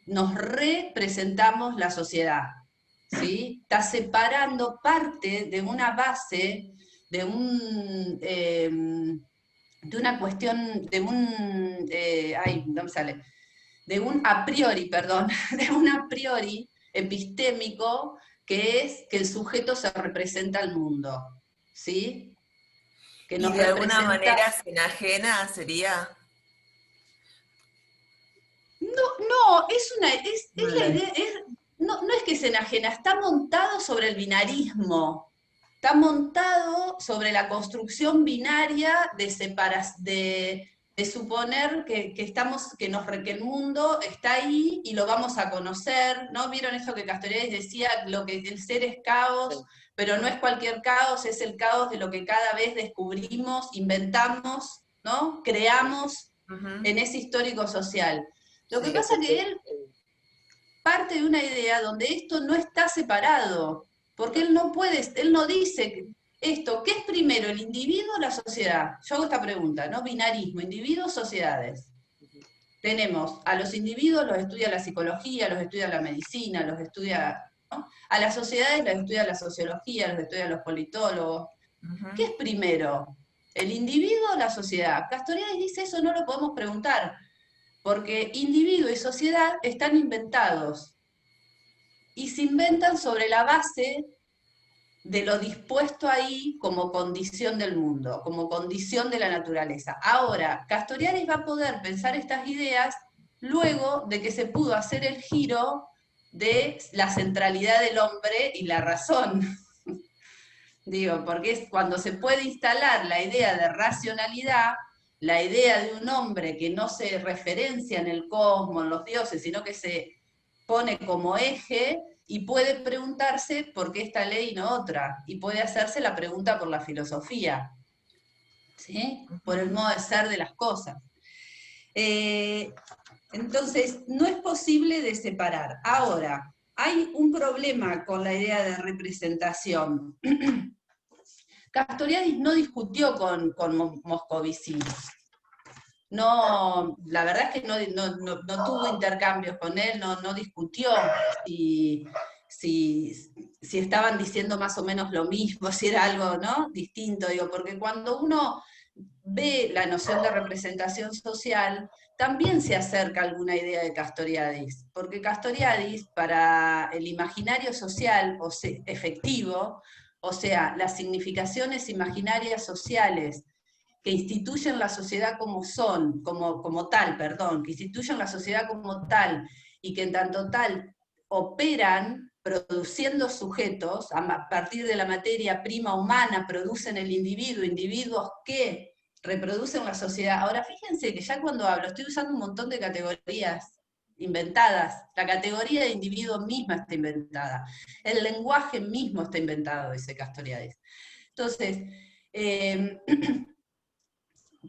Nos representamos la sociedad, ¿sí? Está separando parte de una base, de una cuestión, de un a priori, perdón, de un a priori epistémico, que es que el sujeto se representa al mundo, ¿sí? Que ¿Y de alguna manera se enajena sería? No, es la idea, no es que se enajena, está montado sobre el binarismo, está montado sobre la construcción binaria de suponer que el mundo está ahí y lo vamos a conocer, ¿no? ¿Vieron eso que Castoriadis decía, lo que el ser es caos, sí, pero no es cualquier caos, es el caos de lo que cada vez descubrimos, inventamos, ¿no? Creamos en ese histórico social. Lo que pasa es que él parte de una idea donde esto no está separado, porque él no dice esto, ¿qué es primero, el individuo o la sociedad? Yo hago esta pregunta, ¿no? Binarismo, individuos, sociedades. Tenemos a los individuos, los estudia la psicología, los estudia la medicina, los estudia, ¿no? A las sociedades las estudia la sociología, los estudian los politólogos. ¿Qué es primero, el individuo o la sociedad? Castoriadis dice, eso no lo podemos preguntar, porque individuo y sociedad están inventados, y se inventan sobre la base de lo dispuesto ahí como condición del mundo, como condición de la naturaleza. Ahora, Castoriadis va a poder pensar estas ideas luego de que se pudo hacer el giro de la centralidad del hombre y la razón. Digo, porque es cuando se puede instalar la idea de racionalidad, la idea de un hombre que no se referencia en el cosmos, en los dioses, sino que se pone como eje y puede preguntarse por qué esta ley y no otra, y puede hacerse la pregunta por la filosofía, ¿sí? Por el modo de ser de las cosas. Entonces, no es posible de separar. Ahora, hay un problema con la idea de representación. Castoriadis no discutió con Moscovici. No, la verdad es que no tuvo intercambios con él, no discutió si estaban diciendo más o menos lo mismo, si era algo, ¿no?, distinto, digo, porque cuando uno ve la noción de representación social, también se acerca a alguna idea de Castoriadis, porque Castoriadis, para el imaginario social efectivo, o sea, las significaciones imaginarias sociales que instituyen la sociedad como tal, que instituyen la sociedad como tal, y que en tanto tal operan produciendo sujetos, a partir de la materia prima humana producen el individuo, individuos que reproducen la sociedad. Ahora, fíjense que ya cuando hablo, estoy usando un montón de categorías inventadas. La categoría de individuo misma está inventada. El lenguaje mismo está inventado, dice Castoriadis. Entonces,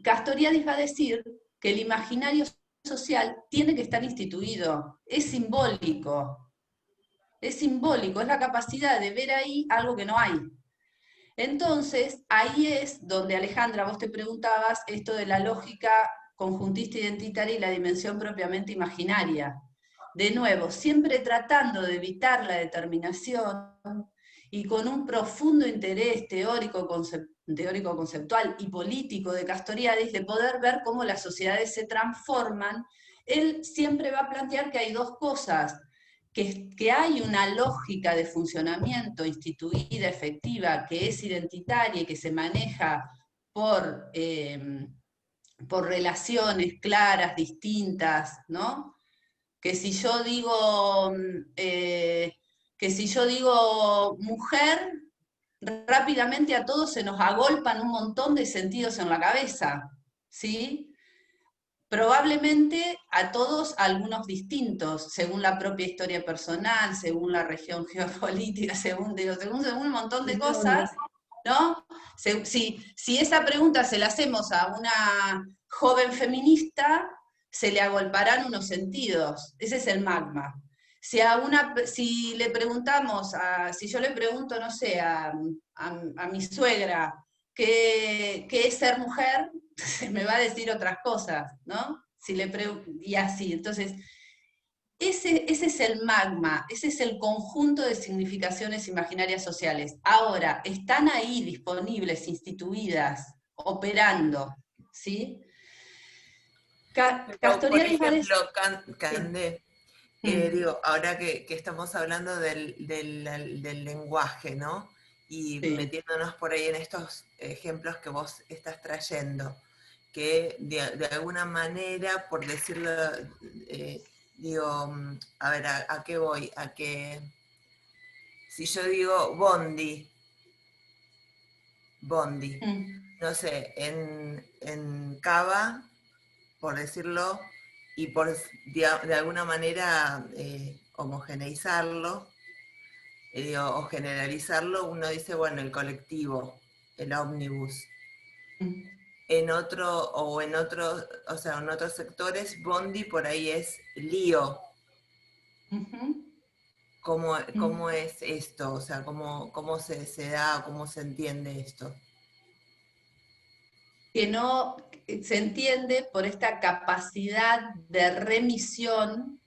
Castoriadis va a decir que el imaginario social tiene que estar instituido, es simbólico, es la capacidad de ver ahí algo que no hay. Entonces, ahí es donde, Alejandra, vos te preguntabas esto de la lógica conjuntista identitaria y la dimensión propiamente imaginaria. De nuevo, siempre tratando de evitar la determinación y con un profundo interés teórico-conceptual y político de Castoriadis, de poder ver cómo las sociedades se transforman, él siempre va a plantear que hay dos cosas: que hay una lógica de funcionamiento instituida, efectiva, que es identitaria y que se maneja por relaciones claras, distintas, ¿no? Que si yo digo mujer, rápidamente a todos se nos agolpan un montón de sentidos en la cabeza, ¿sí? Probablemente a todos algunos distintos, según la propia historia personal, según la región geopolítica, según un montón de cosas, ¿no? Si esa pregunta se la hacemos a una joven feminista, se le agolparán unos sentidos. Ese es el magma. Si le preguntamos, si yo le pregunto, no sé, a mi suegra, ¿qué es ser mujer? Me va a decir otras cosas, ¿no? Y así. Entonces, ese es el magma, ese es el conjunto de significaciones imaginarias sociales. Ahora, están ahí disponibles, instituidas, operando, ¿sí? Castoriadis, por ejemplo, Candé, digo, ahora que estamos hablando del lenguaje, ¿no? Y metiéndonos por ahí en estos ejemplos que vos estás trayendo, que de alguna manera, por decirlo, digo, a ver, ¿a qué voy? A que si yo digo bondi, no sé, en Cava, por decirlo, y por de alguna manera homogeneizarlo, o generalizarlo, uno dice, bueno, el colectivo, el ómnibus. En otros sectores, bondi por ahí es lío. ¿Cómo es esto? O sea, ¿cómo se da, cómo se entiende esto? Que no se entiende por esta capacidad de remisión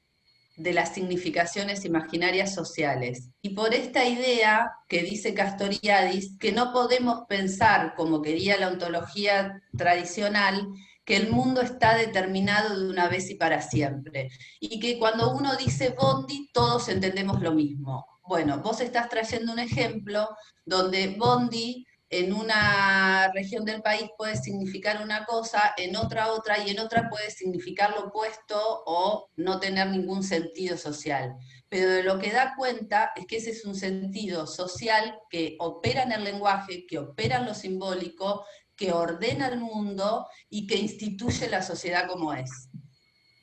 de las significaciones imaginarias sociales. Y por esta idea que dice Castoriadis, que no podemos pensar, como quería la ontología tradicional, que el mundo está determinado de una vez y para siempre. Y que cuando uno dice bondi, todos entendemos lo mismo. Bueno, vos estás trayendo un ejemplo donde bondi en una región del país puede significar una cosa, en otra, y en otra puede significar lo opuesto o no tener ningún sentido social. Pero de lo que da cuenta es que ese es un sentido social que opera en el lenguaje, que opera en lo simbólico, que ordena el mundo y que instituye la sociedad como es.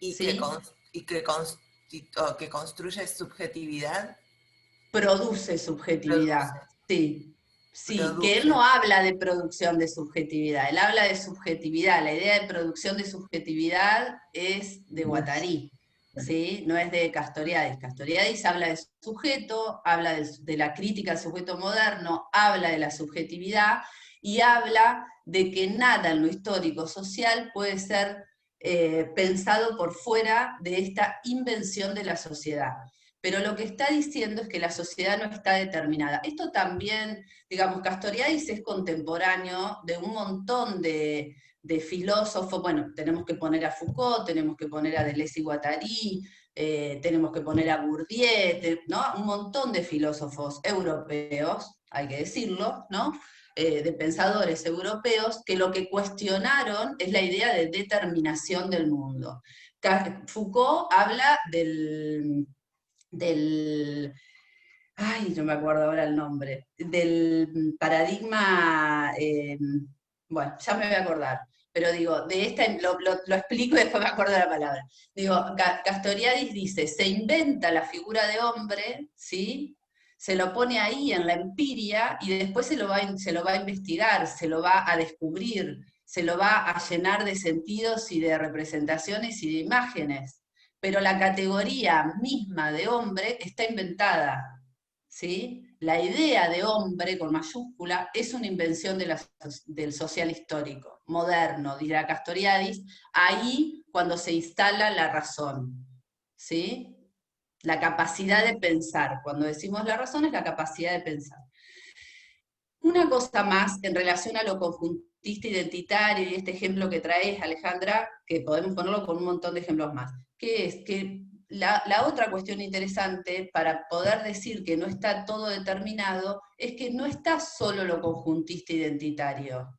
¿Sí? que construye subjetividad. Produce subjetividad, sí. Sí, que él no habla de producción de subjetividad, él habla de subjetividad. La idea de producción de subjetividad es de Guattari, ¿sí? No es de Castoriadis. Castoriadis habla de sujeto, habla de la crítica al sujeto moderno, habla de la subjetividad y habla de que nada en lo histórico social puede ser pensado por fuera de esta invención de la sociedad. Pero lo que está diciendo es que la sociedad no está determinada. Esto también, digamos, Castoriadis es contemporáneo de un montón de filósofos. Bueno, tenemos que poner a Foucault, tenemos que poner a Deleuze y Guattari, tenemos que poner a Bourdieu, ¿no? Un montón de filósofos europeos, hay que decirlo, ¿no? De pensadores europeos, que lo que cuestionaron es la idea de determinación del mundo. Foucault habla ay, no me acuerdo ahora el nombre, del paradigma, bueno, ya me voy a acordar, pero digo, lo explico y después me acuerdo de la palabra. Digo, Castoriadis dice, se inventa la figura de hombre, ¿sí? Se lo pone ahí en la empiria y después se lo va a investigar, se lo va a descubrir, se lo va a llenar de sentidos y de representaciones y de imágenes. Pero la categoría misma de hombre está inventada, ¿sí? La idea de hombre, con mayúscula, es una invención del social histórico, moderno, dirá Castoriadis, ahí cuando se instala la razón, ¿sí? La capacidad de pensar. Cuando decimos la razón es la capacidad de pensar. Una cosa más en relación a lo conjuntista identitario y este ejemplo que traes, Alejandra, que podemos ponerlo con un montón de ejemplos más, que es que la otra cuestión interesante para poder decir que no está todo determinado es que no está solo lo conjuntista identitario,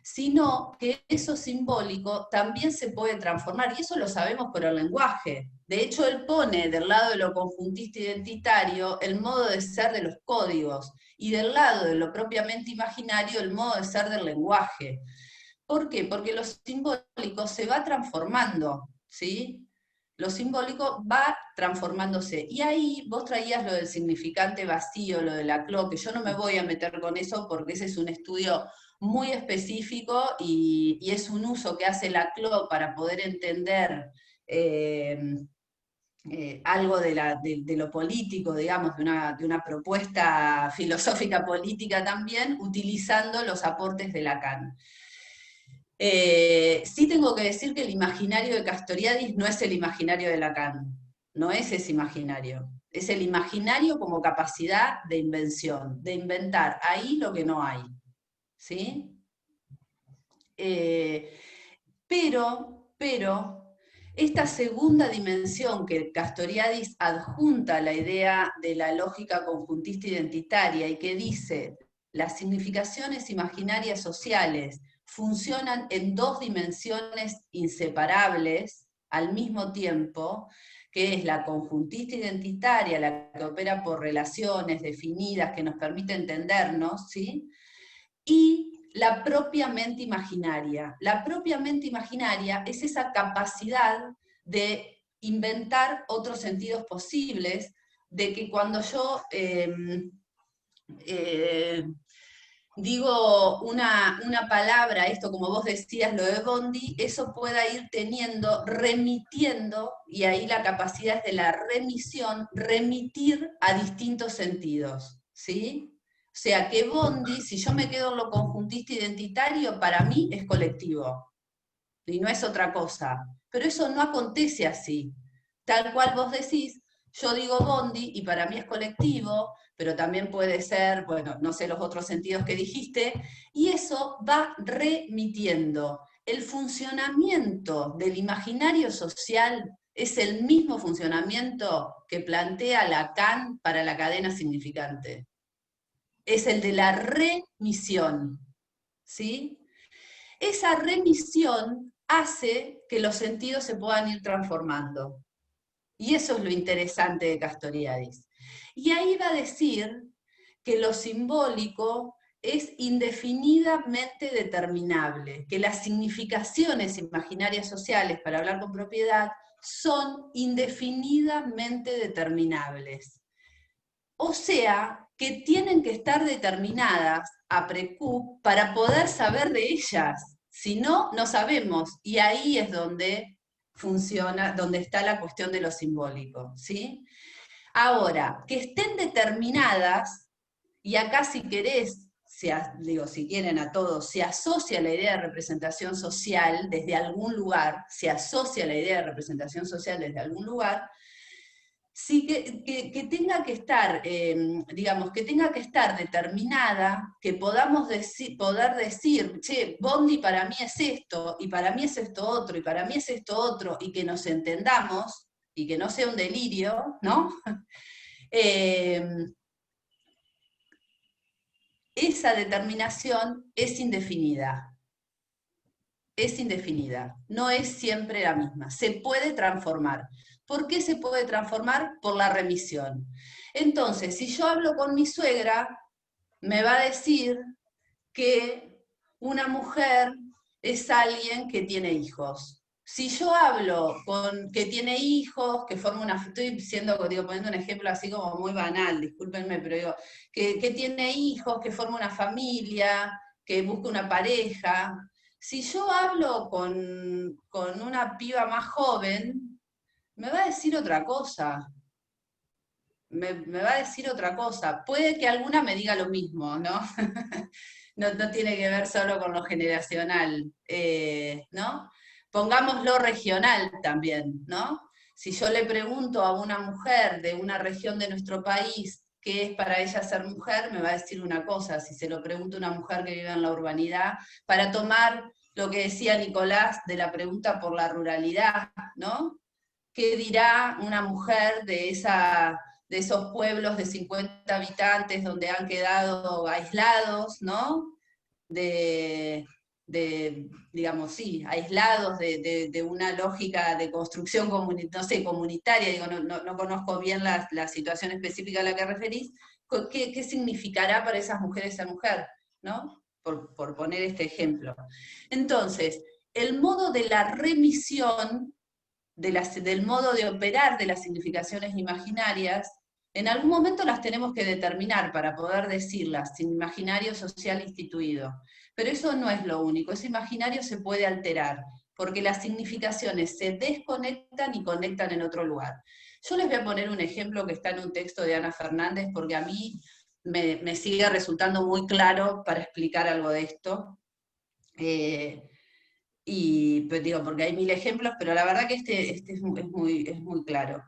sino que eso simbólico también se puede transformar, y eso lo sabemos por el lenguaje. De hecho, él pone del lado de lo conjuntista identitario el modo de ser de los códigos, y del lado de lo propiamente imaginario el modo de ser del lenguaje. ¿Por qué? Porque lo simbólico se va transformando, ¿sí? Lo simbólico va transformándose. Y ahí vos traías lo del significante vacío, lo de Laclau, que yo no me voy a meter con eso porque ese es un estudio muy específico y es un uso que hace Laclau para poder entender algo de lo político, digamos, de una propuesta filosófica política también, utilizando los aportes de Lacan. Sí tengo que decir que el imaginario de Castoriadis no es el imaginario de Lacan, no es ese imaginario, es el imaginario como capacidad de invención, de inventar ahí lo que no hay, ¿sí? Pero, esta segunda dimensión que Castoriadis adjunta a la idea de la lógica conjuntista identitaria y que dice, las significaciones imaginarias sociales funcionan en dos dimensiones inseparables al mismo tiempo, que es la conjuntista identitaria, la que opera por relaciones definidas que nos permite entendernos, ¿sí? Y la propia mente imaginaria. La propia mente imaginaria es esa capacidad de inventar otros sentidos posibles, de que cuando yo digo una palabra, esto como vos decías, lo de Bondi, eso pueda ir teniendo, remitiendo, y ahí la capacidad es de la remisión, remitir a distintos sentidos, ¿sí? O sea que Bondi, si yo me quedo en lo conjuntista identitario, para mí es colectivo, y no es otra cosa. Pero eso no acontece así. Tal cual vos decís, yo digo Bondi y para mí es colectivo, pero también puede ser, bueno, no sé los otros sentidos que dijiste, y eso va remitiendo. El funcionamiento del imaginario social es el mismo funcionamiento que plantea Lacan para la cadena significante. Es el de la remisión, ¿sí? Esa remisión hace que los sentidos se puedan ir transformando. Y eso es lo interesante de Castoriadis. Y ahí va a decir que lo simbólico es indefinidamente determinable, que las significaciones imaginarias sociales, para hablar con propiedad, son indefinidamente determinables. O sea, que tienen que estar determinadas a precu para poder saber de ellas. Si no, no sabemos. Y ahí es donde funciona, donde está la cuestión de lo simbólico, ¿sí? Ahora, que estén determinadas, y acá si querés, si quieren a todos, se asocia la idea de representación social desde algún lugar, se asocia la idea de representación social desde algún lugar, sí que tenga que estar, digamos, que tenga que estar determinada, que podamos poder decir, che, Bondi para mí es esto, y para mí es esto otro, y para mí es esto otro, y que nos entendamos, y que no sea un delirio, ¿no? Esa determinación es indefinida. Es indefinida, no es siempre la misma, se puede transformar. ¿Por qué se puede transformar? Por la remisión. Entonces, si yo hablo con mi suegra, me va a decir que una mujer es alguien que tiene hijos. Si yo hablo con que tiene hijos, que forma una, estoy diciendo, digo, poniendo un ejemplo así como muy banal, discúlpenme, pero digo, que tiene hijos, que forma una familia, que busca una pareja. Si yo hablo con una piba más joven, me va a decir otra cosa. Me va a decir otra cosa. Puede que alguna me diga lo mismo, ¿no? No tiene que ver solo con lo generacional, ¿no? Pongámoslo regional también, ¿no? Si yo le pregunto a una mujer de una región de nuestro país qué es para ella ser mujer, me va a decir una cosa. Si se lo pregunto a una mujer que vive en la urbanidad, para tomar lo que decía Nicolás de la pregunta por la ruralidad, ¿no? ¿Qué dirá una mujer de esos pueblos de 50 habitantes donde han quedado aislados, ¿no? Digamos, sí, aislados de una lógica de construcción comunitaria, digo, no conozco bien la situación específica a la que referís, ¿qué significará para esas mujeres ser mujer? ¿No? Por poner este ejemplo. Entonces, el modo de la remisión, del modo de operar de las significaciones imaginarias, en algún momento las tenemos que determinar para poder decirlas, sin imaginario social instituido. Pero eso no es lo único, ese imaginario se puede alterar, porque las significaciones se desconectan y conectan en otro lugar. Yo les voy a poner un ejemplo que está en un texto de Ana Fernández, porque a mí me sigue resultando muy claro para explicar algo de esto. Y pues digo, porque hay 1000 ejemplos, pero la verdad que este es muy claro.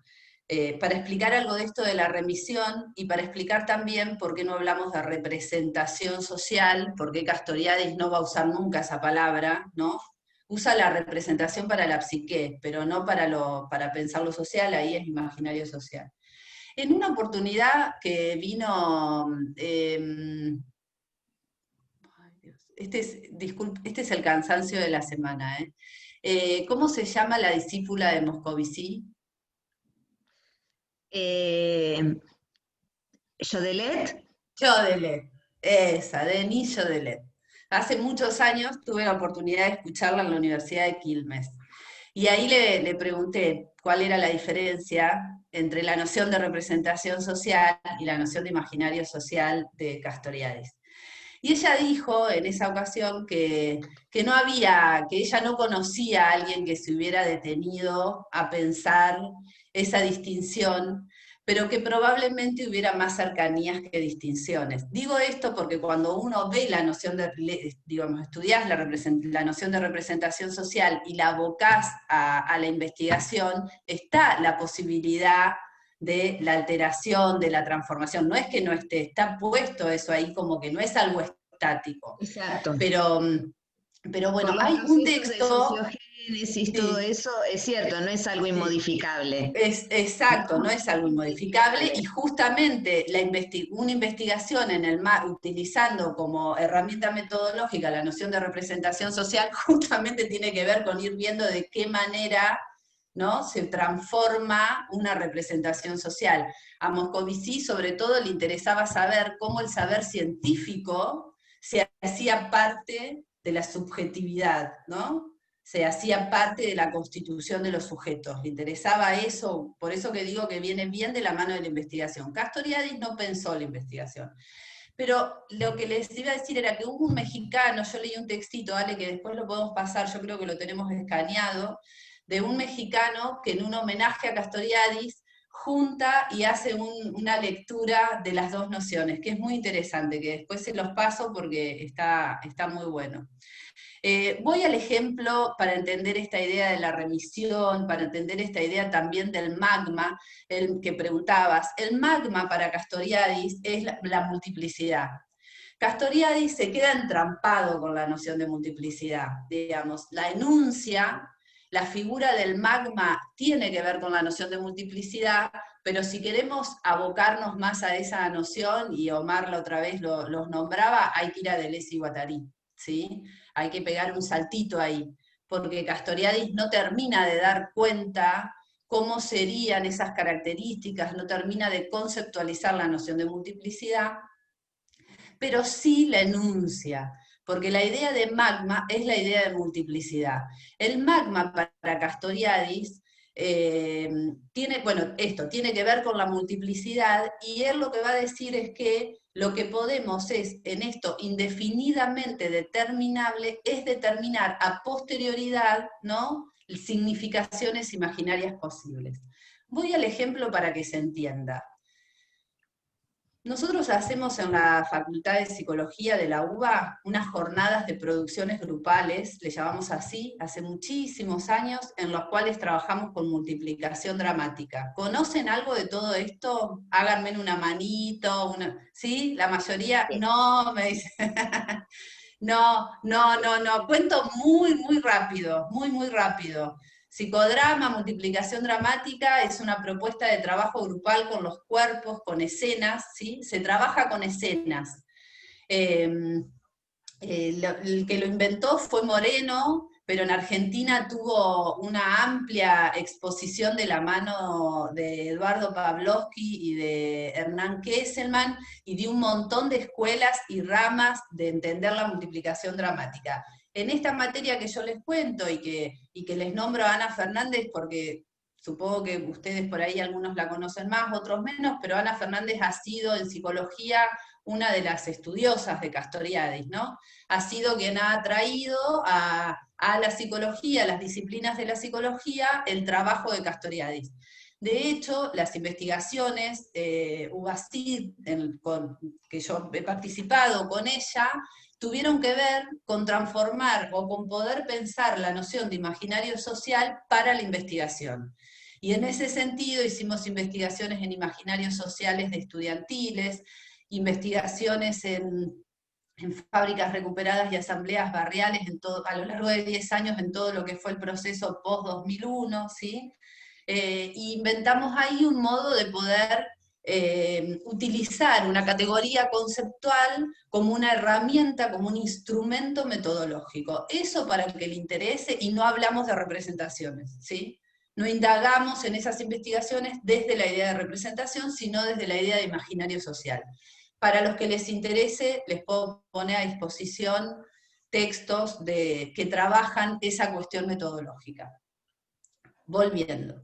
Para explicar algo de esto de la remisión, y para explicar también por qué no hablamos de representación social, por qué Castoriadis no va a usar nunca esa palabra, ¿no? Usa la representación para la psique, pero no para pensar lo social, ahí es imaginario social. En una oportunidad que vino... este es el cansancio de la semana, ¿cómo se llama la discípula de Moscovici? ¿Jodelet? Jodelet, esa, Denise Jodelet. Hace muchos años tuve la oportunidad de escucharla en la Universidad de Quilmes. Y ahí le pregunté cuál era la diferencia entre la noción de representación social y la noción de imaginario social de Castoriadis. Y ella dijo en esa ocasión que ella no conocía a alguien que se hubiera detenido a pensar esa distinción, pero que probablemente hubiera más cercanías que distinciones. Digo esto porque cuando uno ve la noción estudiás la noción de representación social y la abocás a la investigación, está la posibilidad de la alteración, de la transformación. No es que no esté, está puesto eso ahí como que no es algo estático. Exacto. Pero bueno, hay un texto... Sociogénesis, todo eso, es cierto, no es algo inmodificable. Exacto, no es algo inmodificable, y justamente una investigación en el mar, utilizando como herramienta metodológica la noción de representación social, justamente tiene que ver con ir viendo de qué manera, ¿no?, se transforma una representación social. A Moscovici sobre todo le interesaba saber cómo el saber científico se hacía parte de la subjetividad, ¿no? Se hacía parte de la constitución de los sujetos. Le interesaba eso, por eso que digo que viene bien de la mano de la investigación. Castoriadis no pensó la investigación. Pero lo que les iba a decir era que hubo un mexicano, yo leí un textito, Ale, que después lo podemos pasar, yo creo que lo tenemos escaneado, de un mexicano que en un homenaje a Castoriadis junta y hace una lectura de las dos nociones, que es muy interesante, que después se los paso porque está muy bueno. Voy al ejemplo para entender esta idea de la remisión, para entender esta idea también del magma, el que preguntabas. El magma para Castoriadis es la multiplicidad. Castoriadis se queda entrampado con la noción de multiplicidad, digamos, la enuncia. La figura del magma tiene que ver con la noción de multiplicidad, pero si queremos abocarnos más a esa noción, y Omar la otra vez los nombraba, hay que ir a Deleuze y Guattari, ¿sí? Hay que pegar un saltito ahí, porque Castoriadis no termina de dar cuenta cómo serían esas características, no termina de conceptualizar la noción de multiplicidad, pero sí la enuncia. porque la idea de magma es la idea de multiplicidad. El magma para Castoriadis tiene que ver con la multiplicidad, y él lo que va a decir es que lo que podemos es, en esto indefinidamente determinable, es determinar a posterioridad, ¿no?, significaciones imaginarias posibles. Voy al ejemplo para que se entienda. Nosotros hacemos en la Facultad de Psicología de la UBA unas jornadas de producciones grupales, le llamamos así, hace muchísimos años, en los cuales trabajamos con multiplicación dramática. ¿Conocen algo de todo esto? Háganme una manito, ¿sí? La mayoría, no, me dice. No, cuento muy rápido, muy rápido. Psicodrama, multiplicación dramática, es una propuesta de trabajo grupal con los cuerpos, con escenas, ¿sí? Se trabaja con escenas. El que lo inventó fue Moreno, pero en Argentina tuvo una amplia exposición de la mano de Eduardo Pavlovsky y de Hernán Kesselman, y de un montón de escuelas y ramas de entender la multiplicación dramática. En esta materia que yo les cuento y que les nombro a Ana Fernández, porque supongo que ustedes por ahí algunos la conocen más, otros menos, pero Ana Fernández ha sido en psicología una de las estudiosas de Castoriadis, ¿no? Ha sido quien ha traído a la psicología, a las disciplinas de la psicología, el trabajo de Castoriadis. De hecho, las investigaciones, UBACID, que yo he participado con ella, tuvieron que ver con transformar o con poder pensar la noción de imaginario social para la investigación. Y en ese sentido hicimos investigaciones en imaginarios sociales de estudiantiles, investigaciones en fábricas recuperadas y asambleas barriales a lo largo de 10 años en todo lo que fue el proceso post-2001, ¿sí? Inventamos ahí un modo de poder utilizar una categoría conceptual como una herramienta, como un instrumento metodológico. Eso para el que le interese, y no hablamos de representaciones, ¿sí? No indagamos en esas investigaciones desde la idea de representación, sino desde la idea de imaginario social. Para los que les interese, les puedo poner a disposición textos que trabajan esa cuestión metodológica. Volviendo.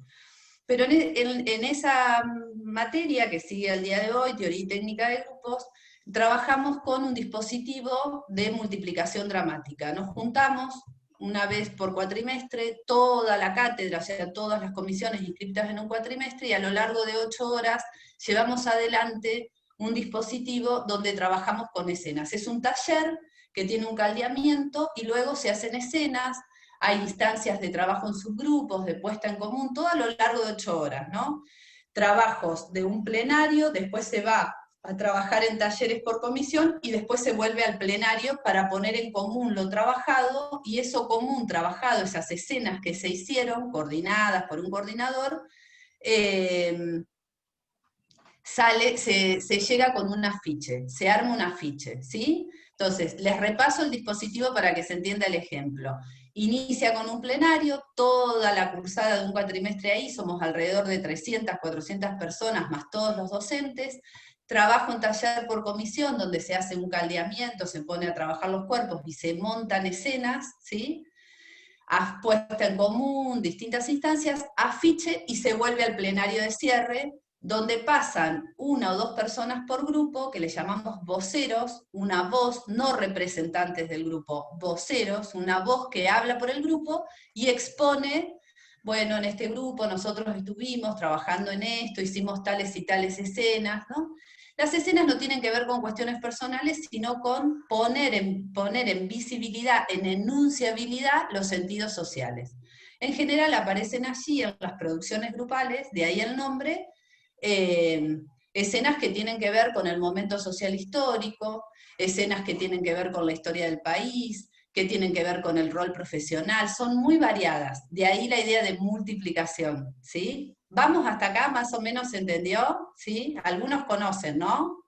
Pero en esa materia que sigue al día de hoy, teoría y técnica de grupos, trabajamos con un dispositivo de multiplicación dramática. Nos juntamos una vez por cuatrimestre, toda la cátedra, o sea, todas las comisiones inscritas en un cuatrimestre, y a lo largo de 8 horas llevamos adelante un dispositivo donde trabajamos con escenas. Es un taller que tiene un caldeamiento, y luego se hacen escenas, hay instancias de trabajo en subgrupos, de puesta en común, todo a lo largo de 8 horas, ¿no? Trabajos de un plenario, después se va a trabajar en talleres por comisión, y después se vuelve al plenario para poner en común lo trabajado, y eso común trabajado, esas escenas que se hicieron, coordinadas por un coordinador, se llega con un afiche, se arma un afiche, ¿sí? Entonces, les repaso el dispositivo para que se entienda el ejemplo. Inicia con un plenario, toda la cursada de un cuatrimestre ahí, somos alrededor de 300, 400 personas, más todos los docentes. Trabajo en taller por comisión, donde se hace un caldeamiento, se pone a trabajar los cuerpos y se montan escenas, ¿sí? Puesta en común, distintas instancias, afiche, y se vuelve al plenario de cierre, donde pasan 1 o 2 personas por grupo, que le llamamos voceros, una voz, no representantes del grupo, voceros, una voz que habla por el grupo y expone, bueno, en este grupo nosotros estuvimos trabajando en esto, hicimos tales y tales escenas, ¿no? Las escenas no tienen que ver con cuestiones personales, sino con poner en visibilidad, en enunciabilidad, los sentidos sociales. En general aparecen allí en las producciones grupales, de ahí el nombre, escenas que tienen que ver con el momento social histórico, escenas que tienen que ver con la historia del país, que tienen que ver con el rol profesional, son muy variadas, de ahí la idea de multiplicación, ¿sí? ¿Vamos hasta acá? ¿Más o menos se entendió? ¿Sí? Algunos conocen, ¿no?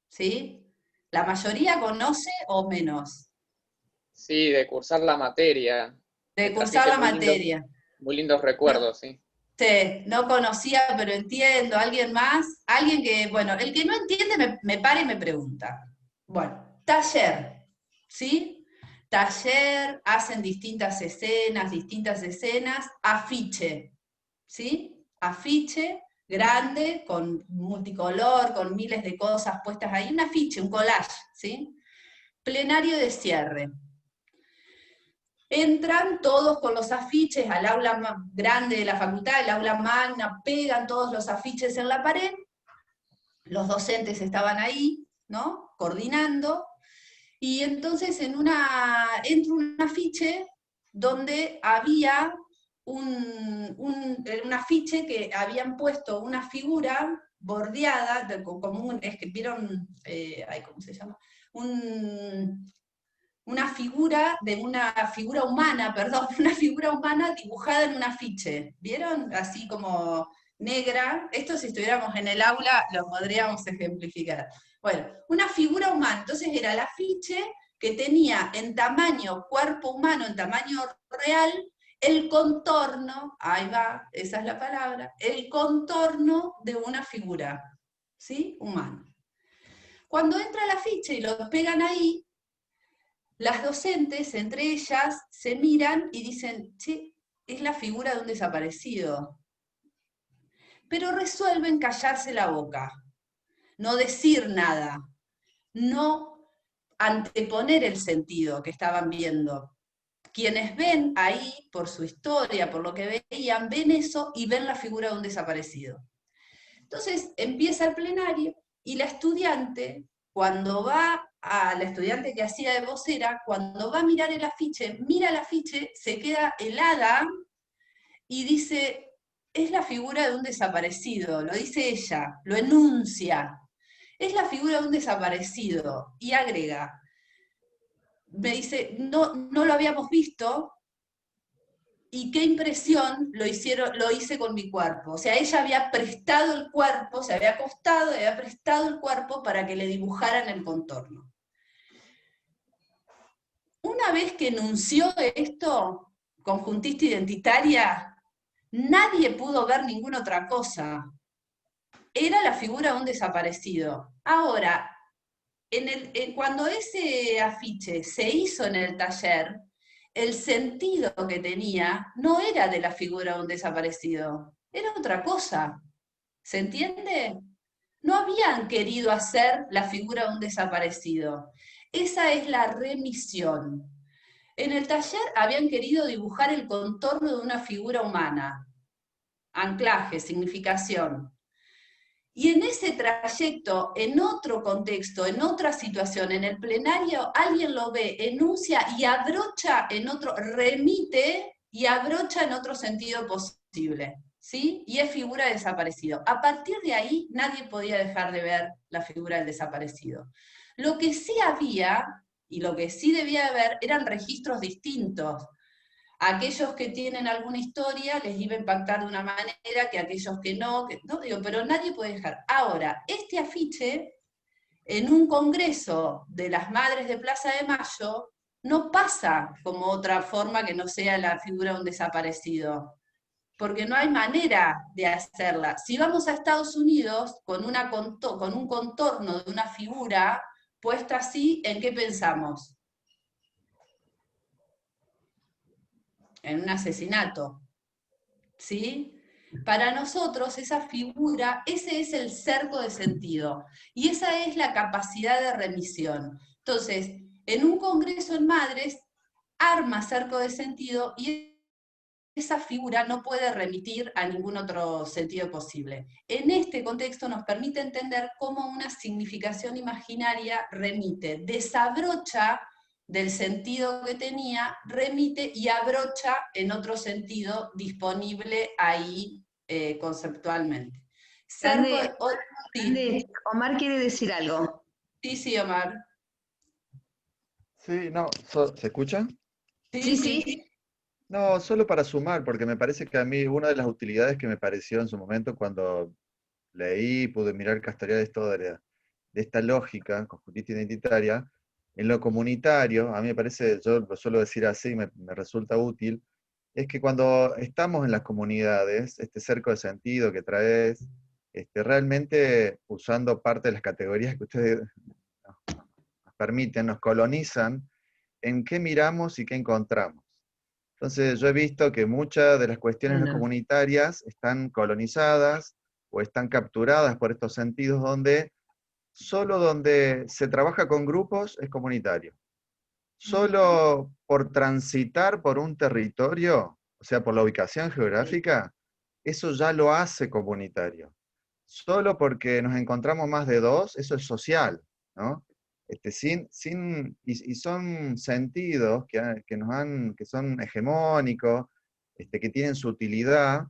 ¿Sí? ¿La mayoría conoce o menos? Sí, de cursar la materia. De cursar la materia. Muy lindos recuerdos, sí. Sí, no conocía, pero entiendo. ¿Alguien más? Alguien que, bueno, el que no entiende me para y me pregunta. Bueno, taller. ¿sí? Taller, hacen distintas escenas, afiche, ¿sí? Afiche grande, con multicolor, con miles de cosas puestas ahí, un afiche, un collage, ¿sí? Plenario de cierre. Entran todos con los afiches al aula grande de la facultad, el aula magna, pegan todos los afiches en la pared, los docentes estaban ahí, ¿no? Coordinando, y entonces entra un afiche donde había un afiche que habían puesto una figura bordeada, ¿vieron? ¿Cómo se llama? Una figura humana, perdón, una figura humana dibujada en un afiche, ¿vieron? Así como negra. Esto, si estuviéramos en el aula lo podríamos ejemplificar. Bueno, una figura humana, entonces era el afiche que tenía en tamaño cuerpo humano, en tamaño real, el contorno, ahí va, esa es la palabra, el contorno de una figura, ¿sí? Humana. Cuando entra el afiche y lo pegan ahí, las docentes, entre ellas, se miran y dicen, che, es la figura de un desaparecido. Pero resuelven callarse la boca, no decir nada, no anteponer el sentido que estaban viendo. Quienes ven ahí, por su historia, por lo que veían, ven eso y ven la figura de un desaparecido. Entonces empieza el plenario y la estudiante, la estudiante que hacía de vocera, cuando va a mirar el afiche, mira el afiche, se queda helada y dice, es la figura de un desaparecido, lo dice ella, lo enuncia, es la figura de un desaparecido, y agrega, me dice, no lo habíamos visto, y qué impresión lo hice con mi cuerpo. O sea, ella había prestado el cuerpo, se había acostado y había prestado el cuerpo para que le dibujaran el contorno. Una vez que enunció esto, conjuntista identitaria, nadie pudo ver ninguna otra cosa. Era la figura de un desaparecido. Ahora, cuando ese afiche se hizo en el taller, el sentido que tenía no era de la figura de un desaparecido, era otra cosa. ¿Se entiende? No habían querido hacer la figura de un desaparecido. Esa es la remisión. En el taller habían querido dibujar el contorno de una figura humana. Anclaje, significación. Y en ese trayecto, en otro contexto, en otra situación, en el plenario, alguien lo ve, enuncia y abrocha en otro, remite y abrocha en otro sentido posible, ¿sí? Y es figura de desaparecido. A partir de ahí, nadie podía dejar de ver la figura del desaparecido. Lo que sí había, y lo que sí debía haber, eran registros distintos. Aquellos que tienen alguna historia les iba a impactar de una manera que aquellos que no, digo, pero nadie puede dejar. Ahora, este afiche, en un congreso de las Madres de Plaza de Mayo, no pasa como otra forma que no sea la figura de un desaparecido, porque no hay manera de hacerla. Si vamos a Estados Unidos con un contorno de una figura puesta así, ¿en qué pensamos? En un asesinato, ¿sí? Para nosotros esa figura, ese es el cerco de sentido, y esa es la capacidad de remisión. Entonces, en un congreso en Madres, arma cerco de sentido, y esa figura no puede remitir a ningún otro sentido posible. En este contexto nos permite entender cómo una significación imaginaria remite, desabrocha del sentido que tenía, remite y abrocha en otro sentido disponible ahí conceptualmente. Omar quiere decir algo. Sí, Omar. Sí, no, ¿se escucha? Sí. No, solo para sumar, porque me parece que a mí una de las utilidades que me pareció en su momento cuando leí, pude mirar Castoriadis de esto de esta lógica conjuntista identitaria, en lo comunitario, a mí me parece, yo lo suelo decir así, me resulta útil, es que cuando estamos en las comunidades, este cerco de sentido que traes, realmente usando parte de las categorías que ustedes nos permiten, nos colonizan, en qué miramos y qué encontramos. Entonces yo he visto que muchas de las cuestiones no comunitarias están colonizadas o están capturadas por estos sentidos donde solo donde se trabaja con grupos es comunitario. Solo por transitar por un territorio, o sea, por la ubicación geográfica, eso ya lo hace comunitario. Solo porque nos encontramos más de dos, eso es social, ¿no? Y son sentidos que son hegemónicos, que tienen su utilidad,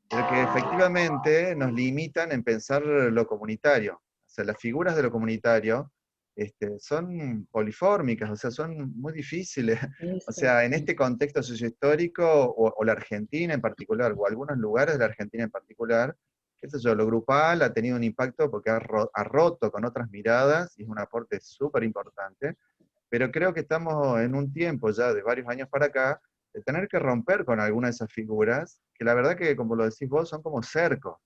pero que efectivamente nos limitan en pensar lo comunitario. O sea, las figuras de lo comunitario son polifórmicas, o sea, son muy difíciles. O sea, en este contexto sociohistórico, o la Argentina en particular, o algunos lugares de la Argentina en particular, qué sé yo, lo grupal ha tenido un impacto porque ha roto con otras miradas, y es un aporte súper importante, pero creo que estamos en un tiempo ya de varios años para acá, de tener que romper con algunas de esas figuras, que la verdad que, como lo decís vos, son como cercos.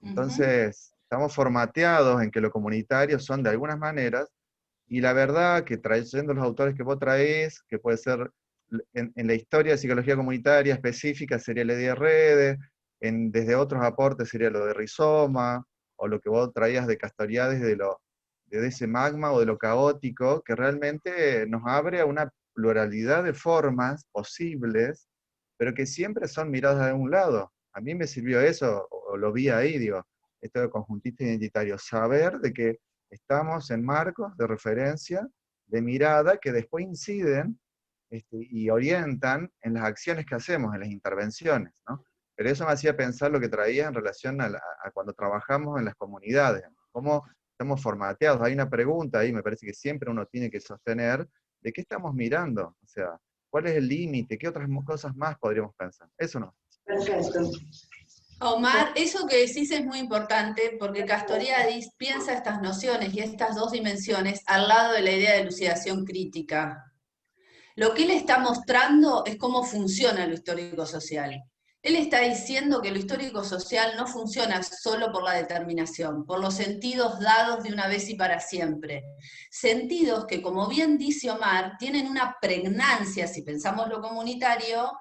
Entonces, estamos formateados en que lo comunitario son de algunas maneras, y la verdad que trayendo los autores que vos traés, que puede ser en la historia de psicología comunitaria específica, sería la idea de redes, desde otros aportes sería lo de rizoma, o lo que vos traías de Castoriadis, de ese magma o de lo caótico, que realmente nos abre a una pluralidad de formas posibles, pero que siempre son miradas de un lado. A mí me sirvió eso, o lo vi ahí, digo, esto de conjuntista identitario, saber de que estamos en marcos de referencia, de mirada, que después inciden y orientan en las acciones que hacemos, en las intervenciones, ¿no? Pero eso me hacía pensar lo que traía en relación a cuando trabajamos en las comunidades, cómo estamos formateados. Hay una pregunta ahí, me parece que siempre uno tiene que sostener, ¿de qué estamos mirando? O sea, ¿cuál es el límite? ¿Qué otras cosas más podríamos pensar? Eso no. Perfecto. Omar, eso que decís es muy importante porque Castoriadis piensa estas nociones y estas dos dimensiones al lado de la idea de elucidación crítica. Lo que él está mostrando es cómo funciona lo histórico-social. Él está diciendo que lo histórico-social no funciona solo por la determinación, por los sentidos dados de una vez y para siempre. Sentidos que, como bien dice Omar, tienen una pregnancia, si pensamos lo comunitario,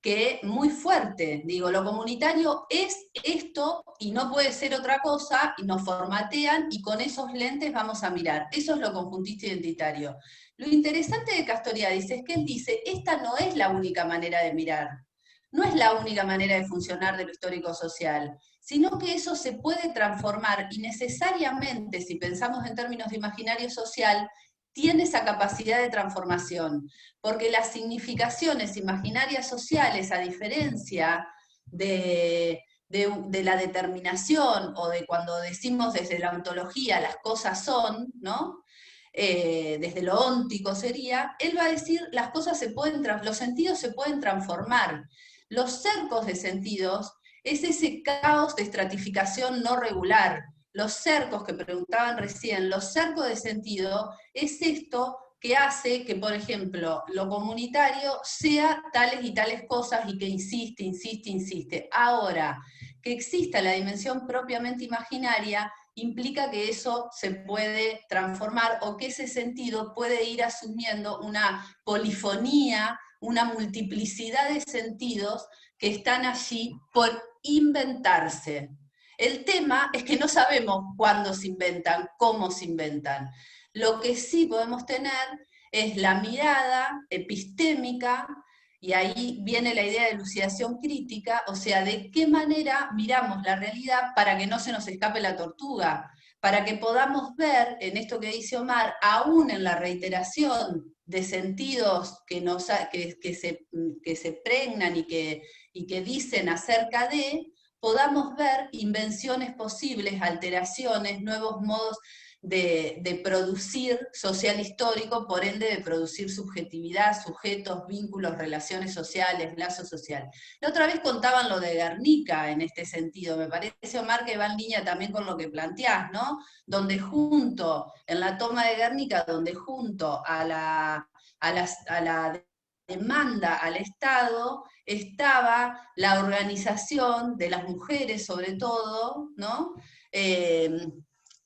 que muy fuerte. Digo, lo comunitario es esto y no puede ser otra cosa, y nos formatean y con esos lentes vamos a mirar. Eso es lo conjuntista identitario. Lo interesante de Castoriadis es que él dice, esta no es la única manera de mirar, no es la única manera de funcionar de lo histórico-social, sino que eso se puede transformar y necesariamente, si pensamos en términos de imaginario social, tiene esa capacidad de transformación, porque las significaciones imaginarias sociales, a diferencia de la determinación, o de cuando decimos desde la ontología las cosas son, ¿no? Desde lo óntico sería, él va a decir las cosas los sentidos se pueden transformar. Los cercos de sentidos es ese caos de estratificación no regular. Los cercos que preguntaban recién, los cercos de sentido, es esto que hace que, por ejemplo, lo comunitario sea tales y tales cosas y que insiste, insiste, insiste. Ahora, que exista la dimensión propiamente imaginaria implica que eso se puede transformar, o que ese sentido puede ir asumiendo una polifonía, una multiplicidad de sentidos que están allí por inventarse. El tema es que no sabemos cuándo se inventan, cómo se inventan. Lo que sí podemos tener es la mirada epistémica, y ahí viene la idea de elucidación crítica, o sea, de qué manera miramos la realidad para que no se nos escape la tortuga, para que podamos ver, en esto que dice Omar, aún en la reiteración de sentidos que se pregnan y que dicen acerca de, podamos ver invenciones posibles, alteraciones, nuevos modos de producir social histórico, por ende de producir subjetividad, sujetos, vínculos, relaciones sociales, lazo social. La otra vez contaban lo de Guernica en este sentido, me parece, Omar, que va en línea también con lo que planteás, ¿no? Donde junto, en la toma de Guernica, donde junto a la demanda al Estado estaba la organización de las mujeres, sobre todo, ¿no?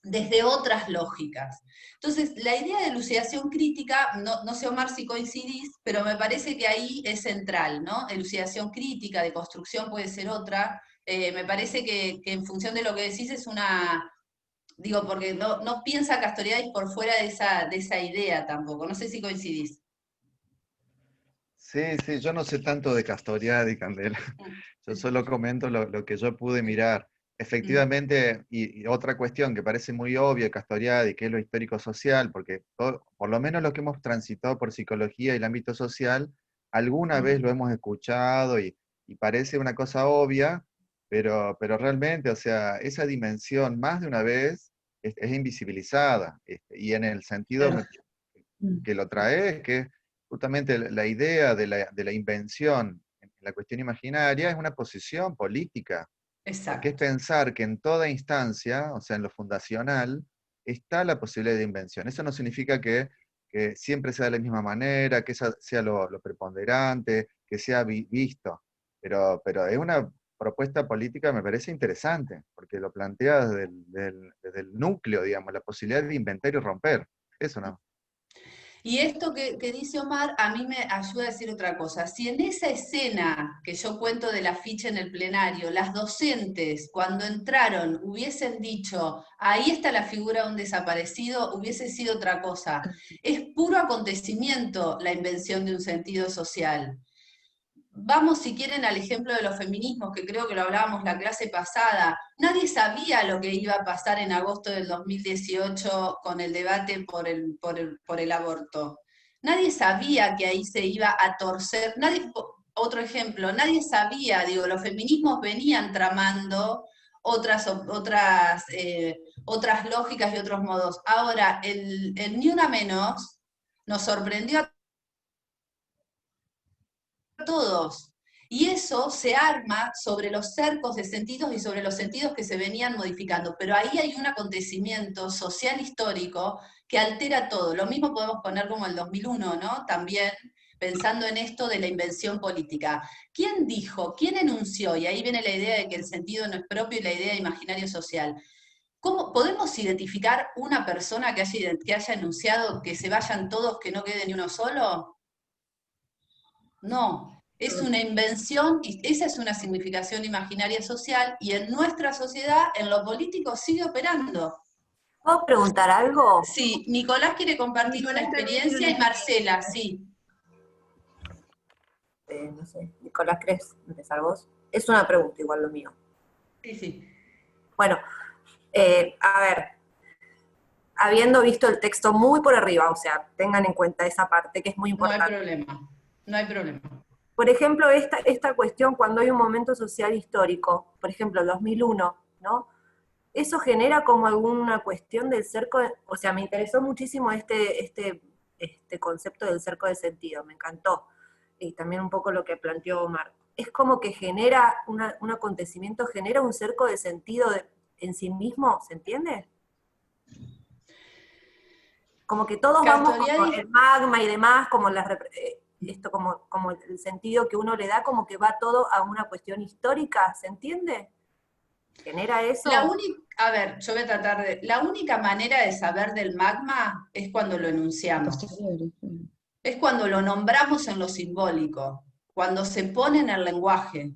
desde otras lógicas. Entonces, la idea de elucidación crítica, no sé, Omar, si coincidís, pero me parece que ahí es central, ¿no? Elucidación crítica, de construcción puede ser otra. Me parece que en función de lo que decís es una... Digo, porque no piensa Castoriadis por fuera de esa idea tampoco. No sé si coincidís. Sí, sí, yo no sé tanto de Castoriadis, Candela. Yo solo comento lo que yo pude mirar. Efectivamente, y otra cuestión que parece muy obvia, Castoriadis, que es lo histórico-social, porque por lo menos los que hemos transitado por psicología y el ámbito social, alguna vez lo hemos escuchado y parece una cosa obvia, pero realmente, o sea, esa dimensión más de una vez es invisibilizada, y en el sentido que lo trae es que justamente la idea de la invención en la cuestión imaginaria es una posición política. Exacto. Porque es pensar que en toda instancia, o sea, en lo fundacional, está la posibilidad de invención. Eso no significa que siempre sea de la misma manera, que esa sea lo preponderante, que sea visto. Pero es una propuesta política, me parece interesante, porque lo plantea desde el núcleo, digamos, la posibilidad de inventar y romper. Eso no. Y esto que dice Omar a mí me ayuda a decir otra cosa. Si en esa escena que yo cuento del afiche en el plenario, las docentes cuando entraron hubiesen dicho, ahí está la figura de un desaparecido, hubiese sido otra cosa. Es puro acontecimiento la invención de un sentido social. Vamos, si quieren, al ejemplo de los feminismos, que creo que lo hablábamos la clase pasada. Nadie sabía lo que iba a pasar en agosto del 2018 con el debate por el aborto. Nadie sabía que ahí se iba a torcer. Otro ejemplo, nadie sabía, digo, los feminismos venían tramando otras lógicas y otros modos. Ahora, el Ni Una Menos nos sorprendió a todos. Y eso se arma sobre los cercos de sentidos y sobre los sentidos que se venían modificando. Pero ahí hay un acontecimiento social histórico que altera todo. Lo mismo podemos poner como el 2001, ¿no? También pensando en esto de la invención política. ¿Quién dijo, quién enunció? Y ahí viene la idea de que el sentido no es propio y la idea de imaginario social. ¿Cómo podemos identificar una persona que haya enunciado que se vayan todos, que no quede ni uno solo? No, es una invención y esa es una significación imaginaria social y en nuestra sociedad, en lo político, sigue operando. ¿Puedo preguntar algo? Sí, Nicolás quiere compartir una experiencia y Marcela, sí. No sé, Nicolás, ¿querés empezar vos? Es una pregunta igual lo mío. Sí, sí. Bueno, a ver, habiendo visto el texto muy por arriba, o sea, tengan en cuenta esa parte que es muy importante. No hay problema, no hay problema. Por ejemplo, esta cuestión cuando hay un momento social histórico, por ejemplo, el 2001, ¿no? Eso genera como alguna cuestión del cerco, o sea, me interesó muchísimo este concepto del cerco de sentido, me encantó. Y también un poco lo que planteó Omar. Es como que genera, un acontecimiento genera un cerco de sentido en sí mismo, ¿se entiende? Como que todos vamos como el magma y demás, como esto como el sentido que uno le da, como que va todo a una cuestión histórica, ¿se entiende? ¿Genera eso? A ver, yo voy a tratar de... La única manera de saber del magma es cuando lo enunciamos. Es cuando lo nombramos en lo simbólico, cuando se pone en el lenguaje.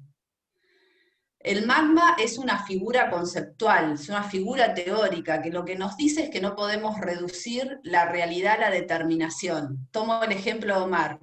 El magma es una figura conceptual, es una figura teórica, que lo que nos dice es que no podemos reducir la realidad a la determinación. Tomo el ejemplo de Omar.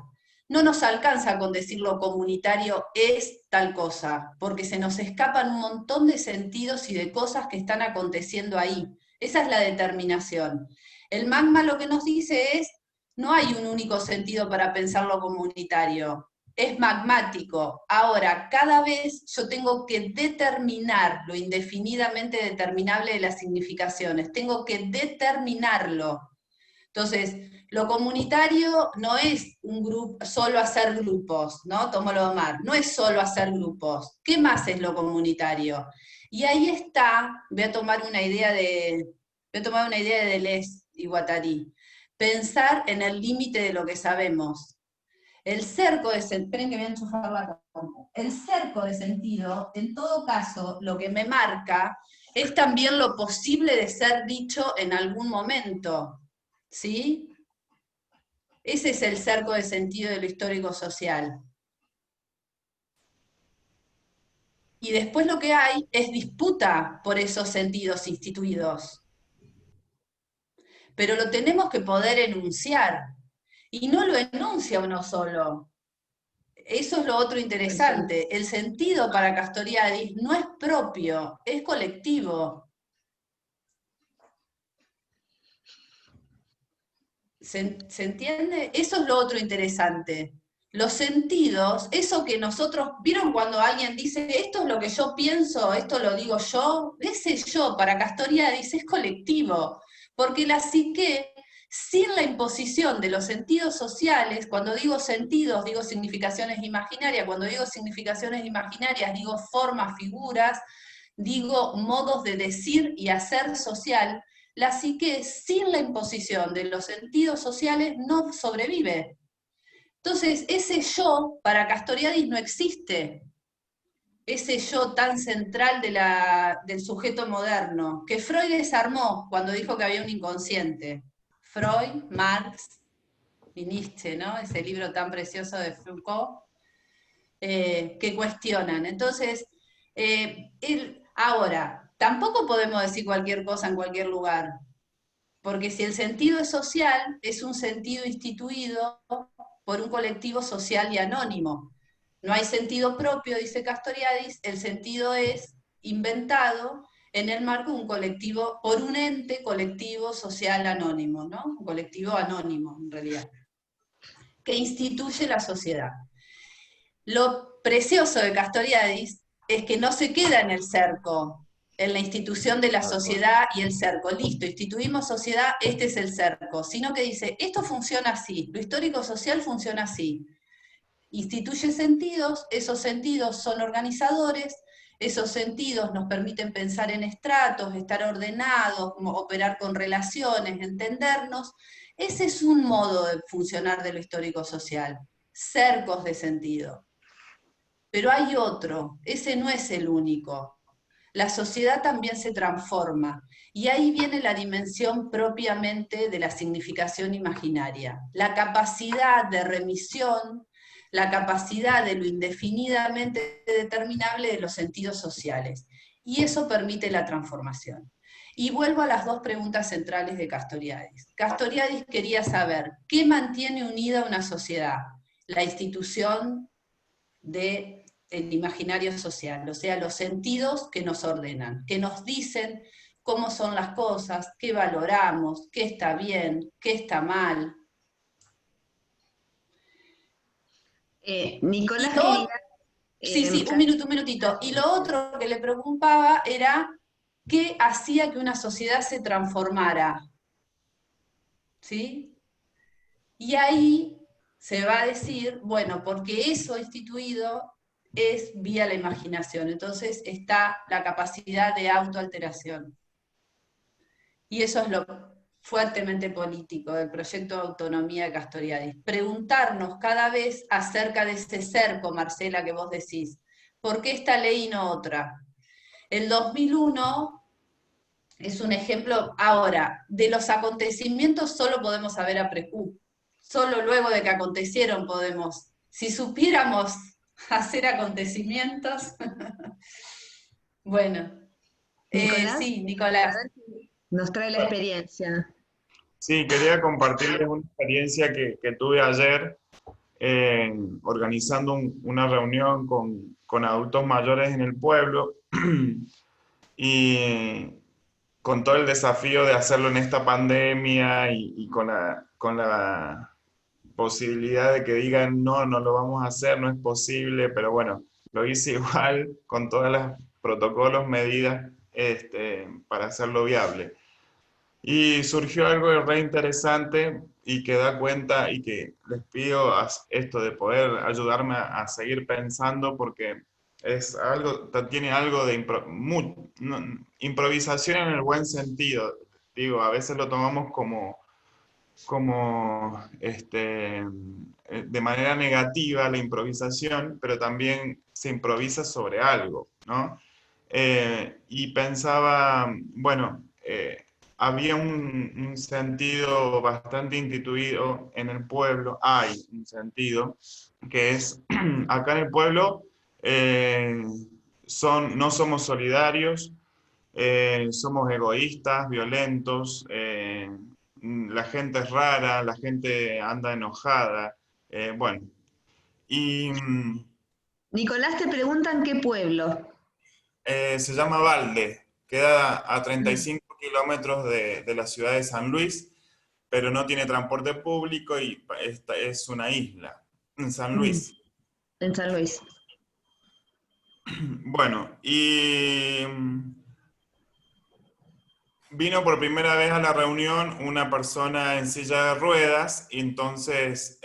No nos alcanza con decir lo comunitario es tal cosa, porque se nos escapan un montón de sentidos y de cosas que están aconteciendo ahí. Esa es la determinación. El magma lo que nos dice es, no hay un único sentido para pensar lo comunitario, es magmático. Ahora, cada vez yo tengo que determinar lo indefinidamente determinable de las significaciones, tengo que determinarlo. Entonces, lo comunitario no es un grupo, solo hacer grupos, ¿no? Tomo lo de Omar, no es solo hacer grupos. ¿Qué más es lo comunitario? Y ahí está, voy a tomar una idea de Deleuze y Guattari, pensar en el límite de lo que sabemos. El cerco de sentido, esperen que voy a enchufar la compu. El cerco de sentido, en todo caso, lo que me marca es también lo posible de ser dicho en algún momento, ¿sí? Ese es el cerco de sentido de lo histórico-social. Y después lo que hay es disputa por esos sentidos instituidos. Pero lo tenemos que poder enunciar. Y no lo enuncia uno solo. Eso es lo otro interesante. El sentido para Castoriadis no es propio, es colectivo. ¿Se entiende? Eso es lo otro interesante. Los sentidos, eso que nosotros, ¿vieron cuando alguien dice, esto es lo que yo pienso, esto lo digo yo? Ese yo para Castoriadis es colectivo, porque la psique, sin la imposición de los sentidos sociales, cuando digo sentidos, digo significaciones imaginarias, cuando digo significaciones imaginarias, digo formas, figuras, digo modos de decir y hacer social, la psique sin la imposición de los sentidos sociales no sobrevive. Entonces, ese yo para Castoriadis no existe, ese yo tan central del sujeto moderno, que Freud desarmó cuando dijo que había un inconsciente. Freud, Marx y Nietzsche, ¿no? Ese libro tan precioso de Foucault, que cuestionan. Entonces, ahora, tampoco podemos decir cualquier cosa en cualquier lugar, porque si el sentido es social, es un sentido instituido por un colectivo social y anónimo. No hay sentido propio, dice Castoriadis, el sentido es inventado en el marco de un colectivo, por un ente colectivo social anónimo, ¿no? Un colectivo anónimo, en realidad, que instituye la sociedad. Lo precioso de Castoriadis es que no se queda en el cerco, en la institución de la sociedad y el cerco. Listo, instituimos sociedad, este es el cerco. Sino que dice, esto funciona así, lo histórico-social funciona así. Instituye sentidos, esos sentidos son organizadores, esos sentidos nos permiten pensar en estratos, estar ordenados, operar con relaciones, entendernos. Ese es un modo de funcionar de lo histórico-social, cercos de sentido. Pero hay otro, ese no es el único. La sociedad también se transforma, y ahí viene la dimensión propiamente de la significación imaginaria, la capacidad de remisión, la capacidad de lo indefinidamente determinable de los sentidos sociales, y eso permite la transformación. Y vuelvo a las dos preguntas centrales de Castoriadis. Castoriadis quería saber, ¿qué mantiene unida una sociedad? La institución del imaginario social, o sea, los sentidos que nos ordenan, que nos dicen cómo son las cosas, qué valoramos, qué está bien, qué está mal. Nicolás quería... Sí, un minutito. Y lo otro que le preocupaba era qué hacía que una sociedad se transformara. ¿Sí? Y ahí se va a decir, bueno, porque eso instituido es vía la imaginación, entonces está la capacidad de autoalteración. Y eso es lo fuertemente político del proyecto de autonomía de Castoriadis. Preguntarnos cada vez acerca de ese cerco, Marcela, que vos decís. ¿Por qué esta ley y no otra? El 2001 es un ejemplo, ahora, de los acontecimientos solo podemos saber a precu. Solo luego de que acontecieron podemos, si supiéramos hacer acontecimientos. Bueno, Nicolás, sí, Nicolás. Nos trae la experiencia. Sí, quería compartirles una experiencia que tuve ayer organizando una reunión con adultos mayores en el pueblo y con todo el desafío de hacerlo en esta pandemia y con la posibilidad de que digan no lo vamos a hacer, no es posible, pero bueno, lo hice igual con todos los protocolos, medidas para hacerlo viable. Y surgió algo re interesante y que da cuenta y que les pido esto de poder ayudarme a seguir pensando porque es algo, tiene algo de improvisación en el buen sentido. Digo, a veces lo tomamos como de manera negativa la improvisación, pero también se improvisa sobre algo, ¿no? y pensaba, bueno, había un sentido bastante instituido en el pueblo, hay un sentido, que es, acá en el pueblo no somos solidarios, somos egoístas, violentos, la gente es rara, la gente anda enojada, bueno. Y Nicolás, te preguntan qué pueblo. se llama Valde, queda a 35 kilómetros de la ciudad de San Luis, pero no tiene transporte público y es una isla, en San Luis. En San Luis. Bueno, y vino por primera vez a la reunión una persona en silla de ruedas, y entonces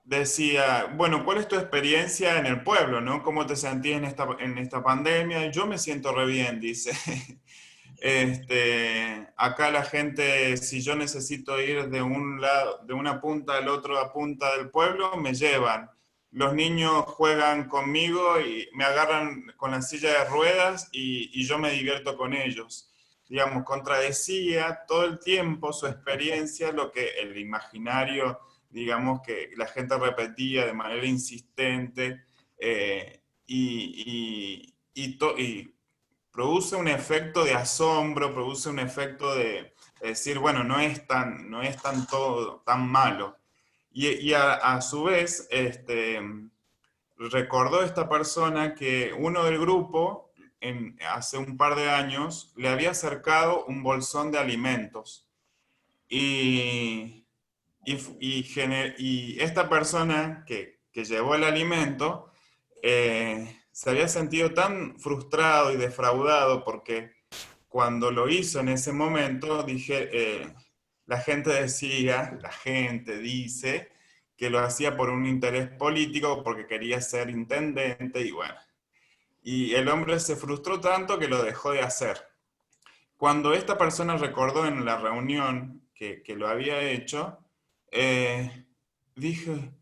decía, bueno, ¿cuál es tu experiencia en el pueblo, no? ¿Cómo te sentías en esta pandemia? Yo me siento re bien, dice. Acá la gente, si yo necesito ir de un lado, de una punta al otro a punta del pueblo, me llevan. Los niños juegan conmigo y me agarran con la silla de ruedas y yo me divierto con ellos. Digamos, contradecía todo el tiempo su experiencia, lo que el imaginario, digamos, que la gente repetía de manera insistente, y produce un efecto de asombro, produce un efecto de decir, bueno, no es tan todo tan malo. Y a su vez, recordó esta persona que uno del grupo, hace un par de años, le había acercado un bolsón de alimentos. Y esta persona que llevó el alimento se había sentido tan frustrado y defraudado porque cuando lo hizo en ese momento, la gente dice que lo hacía por un interés político, porque quería ser intendente, y bueno. Y el hombre se frustró tanto que lo dejó de hacer. Cuando esta persona recordó en la reunión que lo había hecho, dije,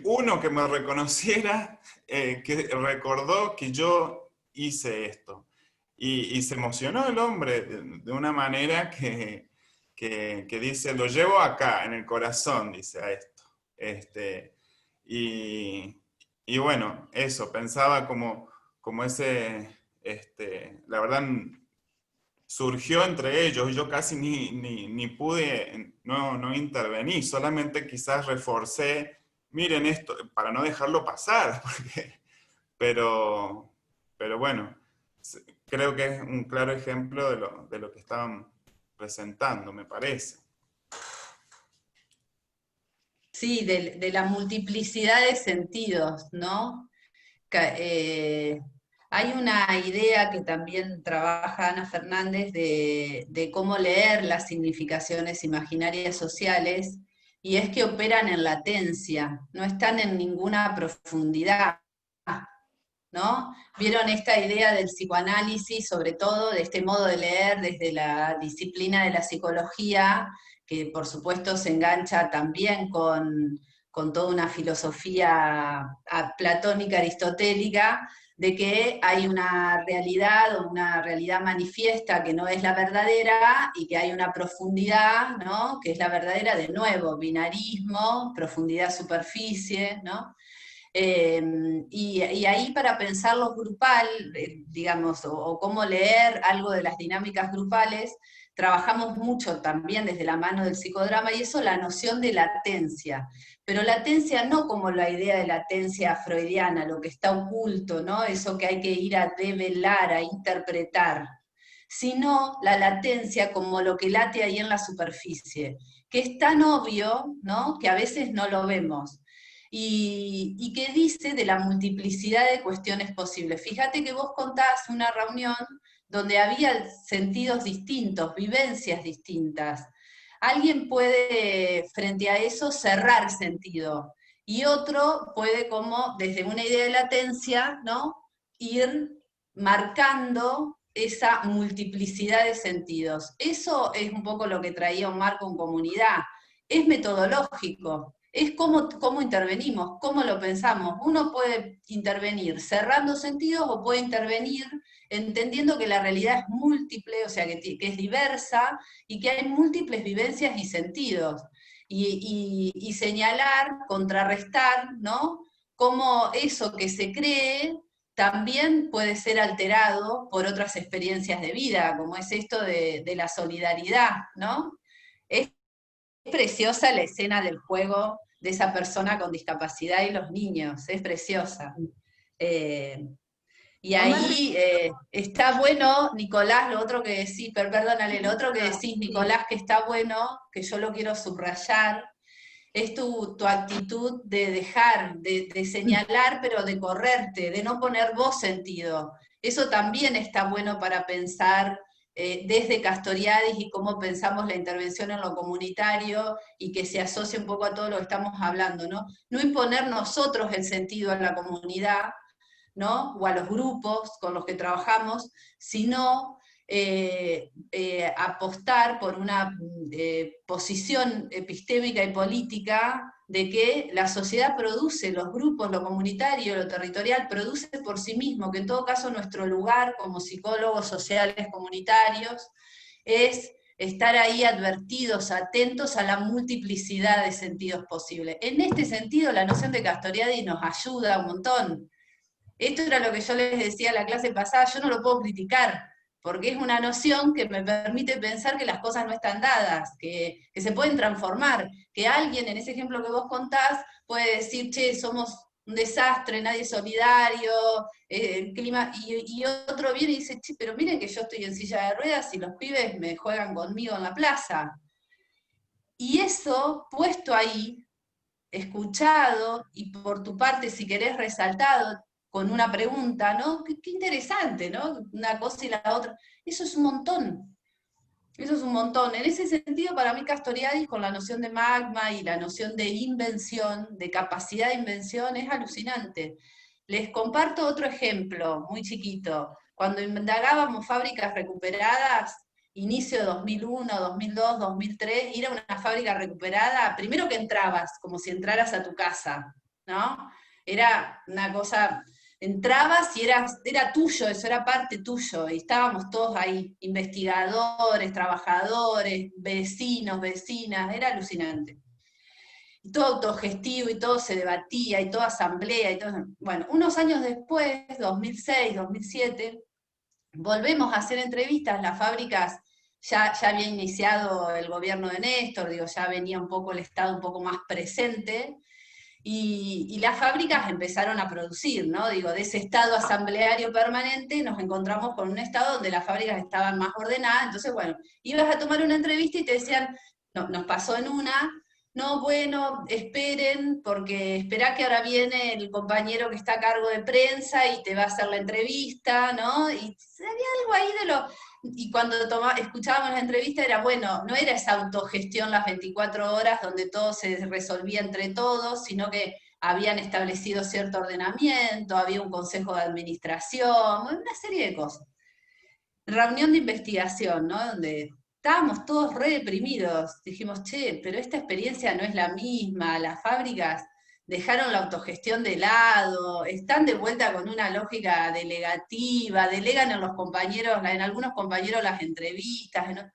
uno que me reconociera, que recordó que yo hice esto. Y se emocionó el hombre de una manera que dice, lo llevo acá, en el corazón, dice a esto. Y bueno, eso, pensaba como ese, la verdad, surgió entre ellos, y yo casi ni pude, no intervení, solamente quizás reforcé, miren esto, para no dejarlo pasar, pero bueno, creo que es un claro ejemplo de lo que estaban presentando, me parece. Sí, de la multiplicidad de sentidos, ¿no? Hay una idea que también trabaja Ana Fernández de cómo leer las significaciones imaginarias sociales, y es que operan en latencia, no están en ninguna profundidad, ¿no? ¿Vieron esta idea del psicoanálisis, sobre todo de este modo de leer desde la disciplina de la psicología, que por supuesto se engancha también con toda una filosofía platónica aristotélica, de que hay una realidad o una realidad manifiesta que no es la verdadera, y que hay una profundidad, ¿no?, que es la verdadera, de nuevo, binarismo, profundidad, superficie, ¿no? Y ahí, para pensar lo grupal, digamos, o cómo leer algo de las dinámicas grupales, trabajamos mucho también desde la mano del psicodrama, y eso, la noción de latencia. Pero latencia no como la idea de latencia freudiana, lo que está oculto, ¿no? Eso que hay que ir a develar, a interpretar, sino la latencia como lo que late ahí en la superficie, que es tan obvio, ¿no?, que a veces no lo vemos. Y que dice de la multiplicidad de cuestiones posibles. Fíjate que vos contás una reunión donde había sentidos distintos, vivencias distintas. Alguien puede, frente a eso, cerrar sentido, y otro puede, como desde una idea de latencia, ¿no?, ir marcando esa multiplicidad de sentidos. Eso es un poco lo que traía Omar con comunidad. Es metodológico. es cómo intervenimos, cómo lo pensamos. Uno puede intervenir cerrando sentidos o puede intervenir entendiendo que la realidad es múltiple, o sea, que es diversa y que hay múltiples vivencias y sentidos. Y señalar, contrarrestar, ¿no? Cómo eso que se cree también puede ser alterado por otras experiencias de vida, como es esto de la solidaridad, ¿no? Es preciosa la escena del juego de esa persona con discapacidad y los niños, es preciosa. Y ahí está bueno, Nicolás, lo otro que decís, perdónale, lo otro que decís, Nicolás, que está bueno, que yo lo quiero subrayar, es tu actitud de dejar, de señalar, pero de correrte, de no poner vos sentido. Eso también está bueno para pensar desde Castoriadis y cómo pensamos la intervención en lo comunitario y que se asocie un poco a todo lo que estamos hablando, ¿no? No imponer nosotros el sentido a la comunidad, ¿no? O a los grupos con los que trabajamos, sino apostar por una posición epistémica y política de que la sociedad produce, los grupos, lo comunitario, lo territorial, produce por sí mismo, que en todo caso nuestro lugar como psicólogos sociales comunitarios es estar ahí advertidos, atentos a la multiplicidad de sentidos posibles. En este sentido, la noción de Castoriadis nos ayuda un montón. Esto era lo que yo les decía en la clase pasada, yo no lo puedo criticar, porque es una noción que me permite pensar que las cosas no están dadas, que se pueden transformar, que alguien, en ese ejemplo que vos contás, puede decir, che, somos un desastre, nadie es solidario, el clima, y otro viene y dice, che, pero miren que yo estoy en silla de ruedas y los pibes me juegan conmigo en la plaza. Y eso, puesto ahí, escuchado, y por tu parte, si querés, resaltado, con una pregunta, ¿no? Qué interesante, ¿no? Una cosa y la otra. Eso es un montón. Eso es un montón. En ese sentido, para mí Castoriadis, con la noción de magma y la noción de invención, de capacidad de invención, es alucinante. Les comparto otro ejemplo, muy chiquito. Cuando indagábamos fábricas recuperadas, inicio de 2001, 2002, 2003, ir a una fábrica recuperada, primero que entrabas, como si entraras a tu casa, ¿no? Era una cosa, entrabas y era tuyo, eso era parte tuyo, y estábamos todos ahí, investigadores, trabajadores, vecinos, vecinas, era alucinante. Y todo autogestivo, y todo se debatía, y toda asamblea, y todo. Bueno, unos años después, 2006, 2007, volvemos a hacer entrevistas, las fábricas ya había iniciado el gobierno de Néstor, digo, ya venía un poco el Estado un poco más presente, y las fábricas empezaron a producir, ¿no? Digo, de ese estado asambleario permanente nos encontramos con un estado donde las fábricas estaban más ordenadas, entonces, bueno, ibas a tomar una entrevista y te decían, no, nos pasó en una, no, bueno, esperen, porque esperá que ahora viene el compañero que está a cargo de prensa y te va a hacer la entrevista, ¿no? Y había algo ahí de lo... Y cuando escuchábamos la entrevista era, bueno, no era esa autogestión las 24 horas donde todo se resolvía entre todos, sino que habían establecido cierto ordenamiento, había un consejo de administración, una serie de cosas. Reunión de investigación, ¿no? Donde estábamos todos re deprimidos, dijimos, che, pero esta experiencia no es la misma, las fábricas dejaron la autogestión de lado, están de vuelta con una lógica delegativa, delegan en los compañeros, en algunos compañeros las entrevistas, ¿no?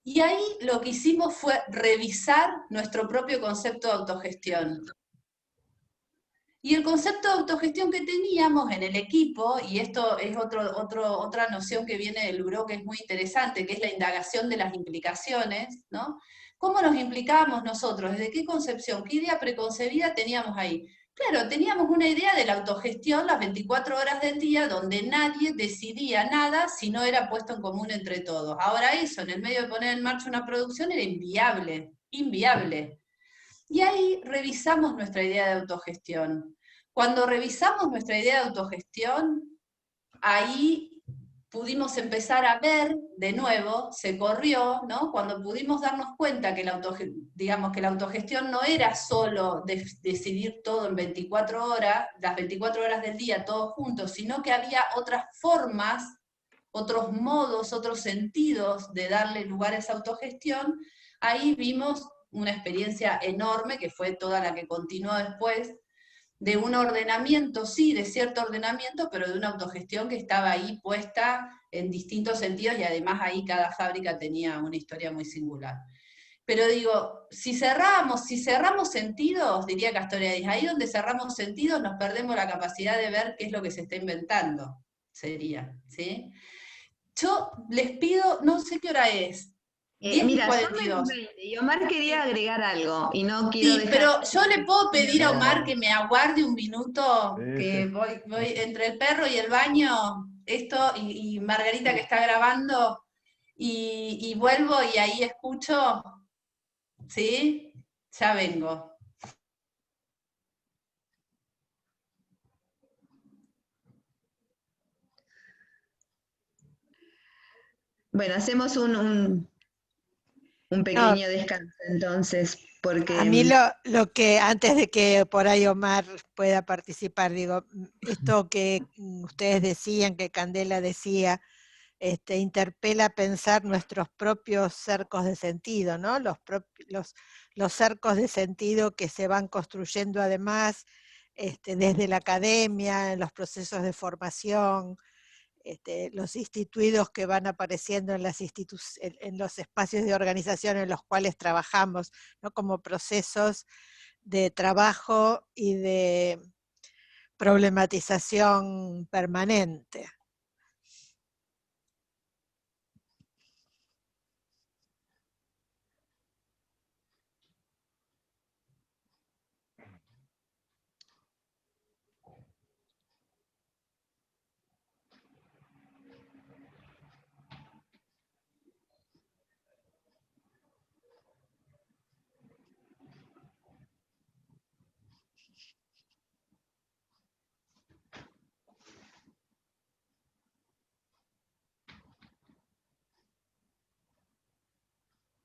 Y ahí lo que hicimos fue revisar nuestro propio concepto de autogestión. Y el concepto de autogestión que teníamos en el equipo, y esto es otra noción que viene del Buró que es muy interesante, que es la indagación de las implicaciones, ¿no? ¿Cómo nos implicábamos nosotros? ¿Desde qué concepción? ¿Qué idea preconcebida teníamos ahí? Claro, teníamos una idea de la autogestión las 24 horas del día, donde nadie decidía nada si no era puesto en común entre todos. Ahora eso, en el medio de poner en marcha una producción, era inviable, inviable. Y ahí revisamos nuestra idea de autogestión. Cuando revisamos nuestra idea de autogestión, ahí pudimos empezar a ver de nuevo, se corrió, ¿no? Cuando pudimos darnos cuenta que la autogestión no era solo decidir todo en 24 horas, las 24 horas del día todos juntos, sino que había otras formas, otros modos, otros sentidos de darle lugar a esa autogestión, ahí vimos una experiencia enorme, que fue toda la que continuó después, de un ordenamiento, sí, de cierto ordenamiento, pero de una autogestión que estaba ahí puesta en distintos sentidos, y además ahí cada fábrica tenía una historia muy singular. Pero digo, si cerramos sentidos, diría Castoriadis, ahí donde cerramos sentidos nos perdemos la capacidad de ver qué es lo que se está inventando, sería, ¿sí? Yo les pido, no sé qué hora es, 10:42. Y Omar quería agregar algo, y no quiero Sí, dejar... pero yo le puedo pedir a Omar que me aguarde un minuto, que Sí. voy entre el perro y el baño, y Margarita que está grabando, y vuelvo y ahí escucho, ¿sí? Ya vengo. Bueno, hacemos un pequeño descanso entonces, porque... A mí lo que, antes de que por ahí Omar pueda participar, digo, esto que ustedes decían, que Candela decía, interpela a pensar nuestros propios cercos de sentido, ¿no? Los cercos de sentido que se van construyendo además desde la academia, en los procesos de formación, los instituidos que van apareciendo en los espacios de organización en los cuales trabajamos, ¿no? Como procesos de trabajo y de problematización permanente.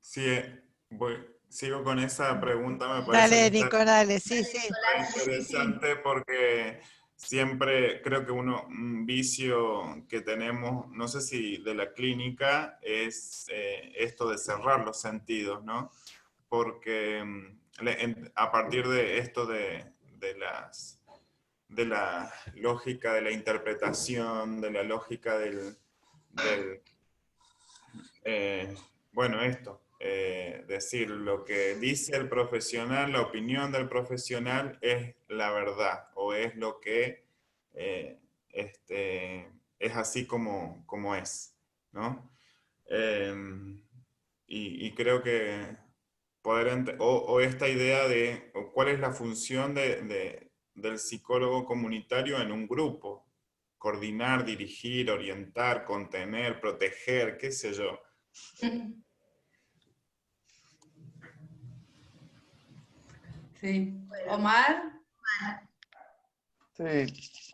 Sí, sigo con esa pregunta, me parece Dale, que está Nicolás, sí, sí. interesante porque siempre creo que un vicio que tenemos, no sé si de la clínica, es esto de cerrar los sentidos, ¿no? Porque a partir de esto de la lógica de la interpretación, de la lógica bueno, esto, decir lo que dice el profesional, la opinión del profesional es la verdad, o es lo que es así como es, ¿no? Y creo que o esta idea de cuál es la función del psicólogo comunitario en un grupo: coordinar, dirigir, orientar, contener, proteger, qué sé yo. Sí. Omar. Sí,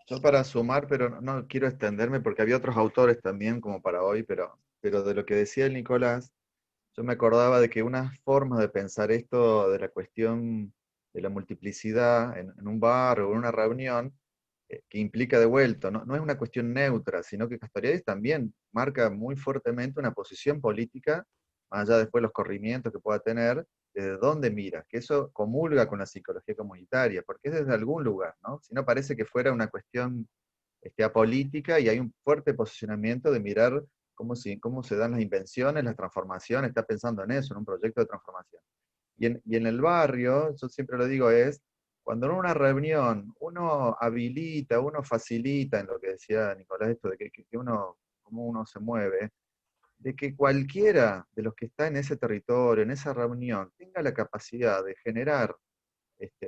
yo para sumar, pero no quiero extenderme porque había otros autores también como para hoy, pero de lo que decía el Nicolás, yo me acordaba de que una forma de pensar esto de la cuestión de la multiplicidad en un bar o en una reunión, que implica de vuelta, no es una cuestión neutra, sino que Castoriadis también marca muy fuertemente una posición política, más allá después los corrimientos que pueda tener, desde dónde mira, que eso comulga con la psicología comunitaria, porque es desde algún lugar, ¿no? Si no parece que fuera una cuestión apolítica, y hay un fuerte posicionamiento de mirar cómo se dan las invenciones, las transformaciones, está pensando en eso, en un proyecto de transformación. Y en el barrio, yo siempre lo digo, es cuando en una reunión uno habilita, uno facilita, en lo que decía Nicolás, esto de que uno, cómo uno se mueve, de que cualquiera de los que está en ese territorio, en esa reunión, tenga la capacidad de generar,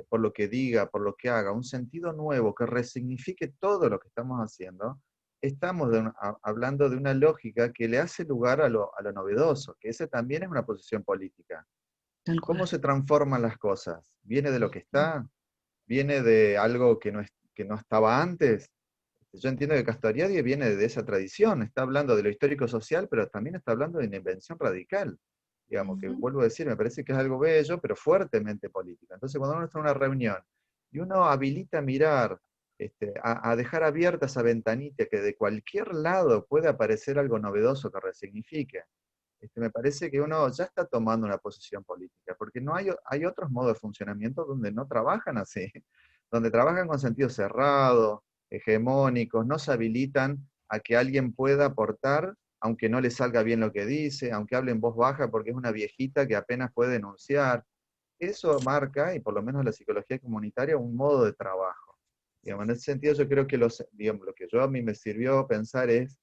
por lo que diga, por lo que haga, un sentido nuevo que resignifique todo lo que estamos haciendo, estamos hablando de una lógica que le hace lugar a lo novedoso, que ese también es una posición política. ¿Cómo se transforman las cosas? ¿Viene de lo que está? ¿Viene de algo que no estaba antes? Yo entiendo que Castoriadis viene de esa tradición, está hablando de lo histórico-social, pero también está hablando de una invención radical. Digamos, que vuelvo a decir, me parece que es algo bello, pero fuertemente político. Entonces, cuando uno está en una reunión y uno habilita a mirar, a dejar abierta esa ventanita que de cualquier lado puede aparecer algo novedoso que resignifique, me parece que uno ya está tomando una posición política, porque no hay otros modos de funcionamiento donde no trabajan así, donde trabajan con sentido cerrado, hegemónicos, no se habilitan a que alguien pueda aportar, aunque no le salga bien lo que dice, aunque hable en voz baja porque es una viejita que apenas puede denunciar. Eso marca, y por lo menos la psicología comunitaria, un modo de trabajo. Digamos, en ese sentido yo creo que lo que a mí me sirvió pensar es,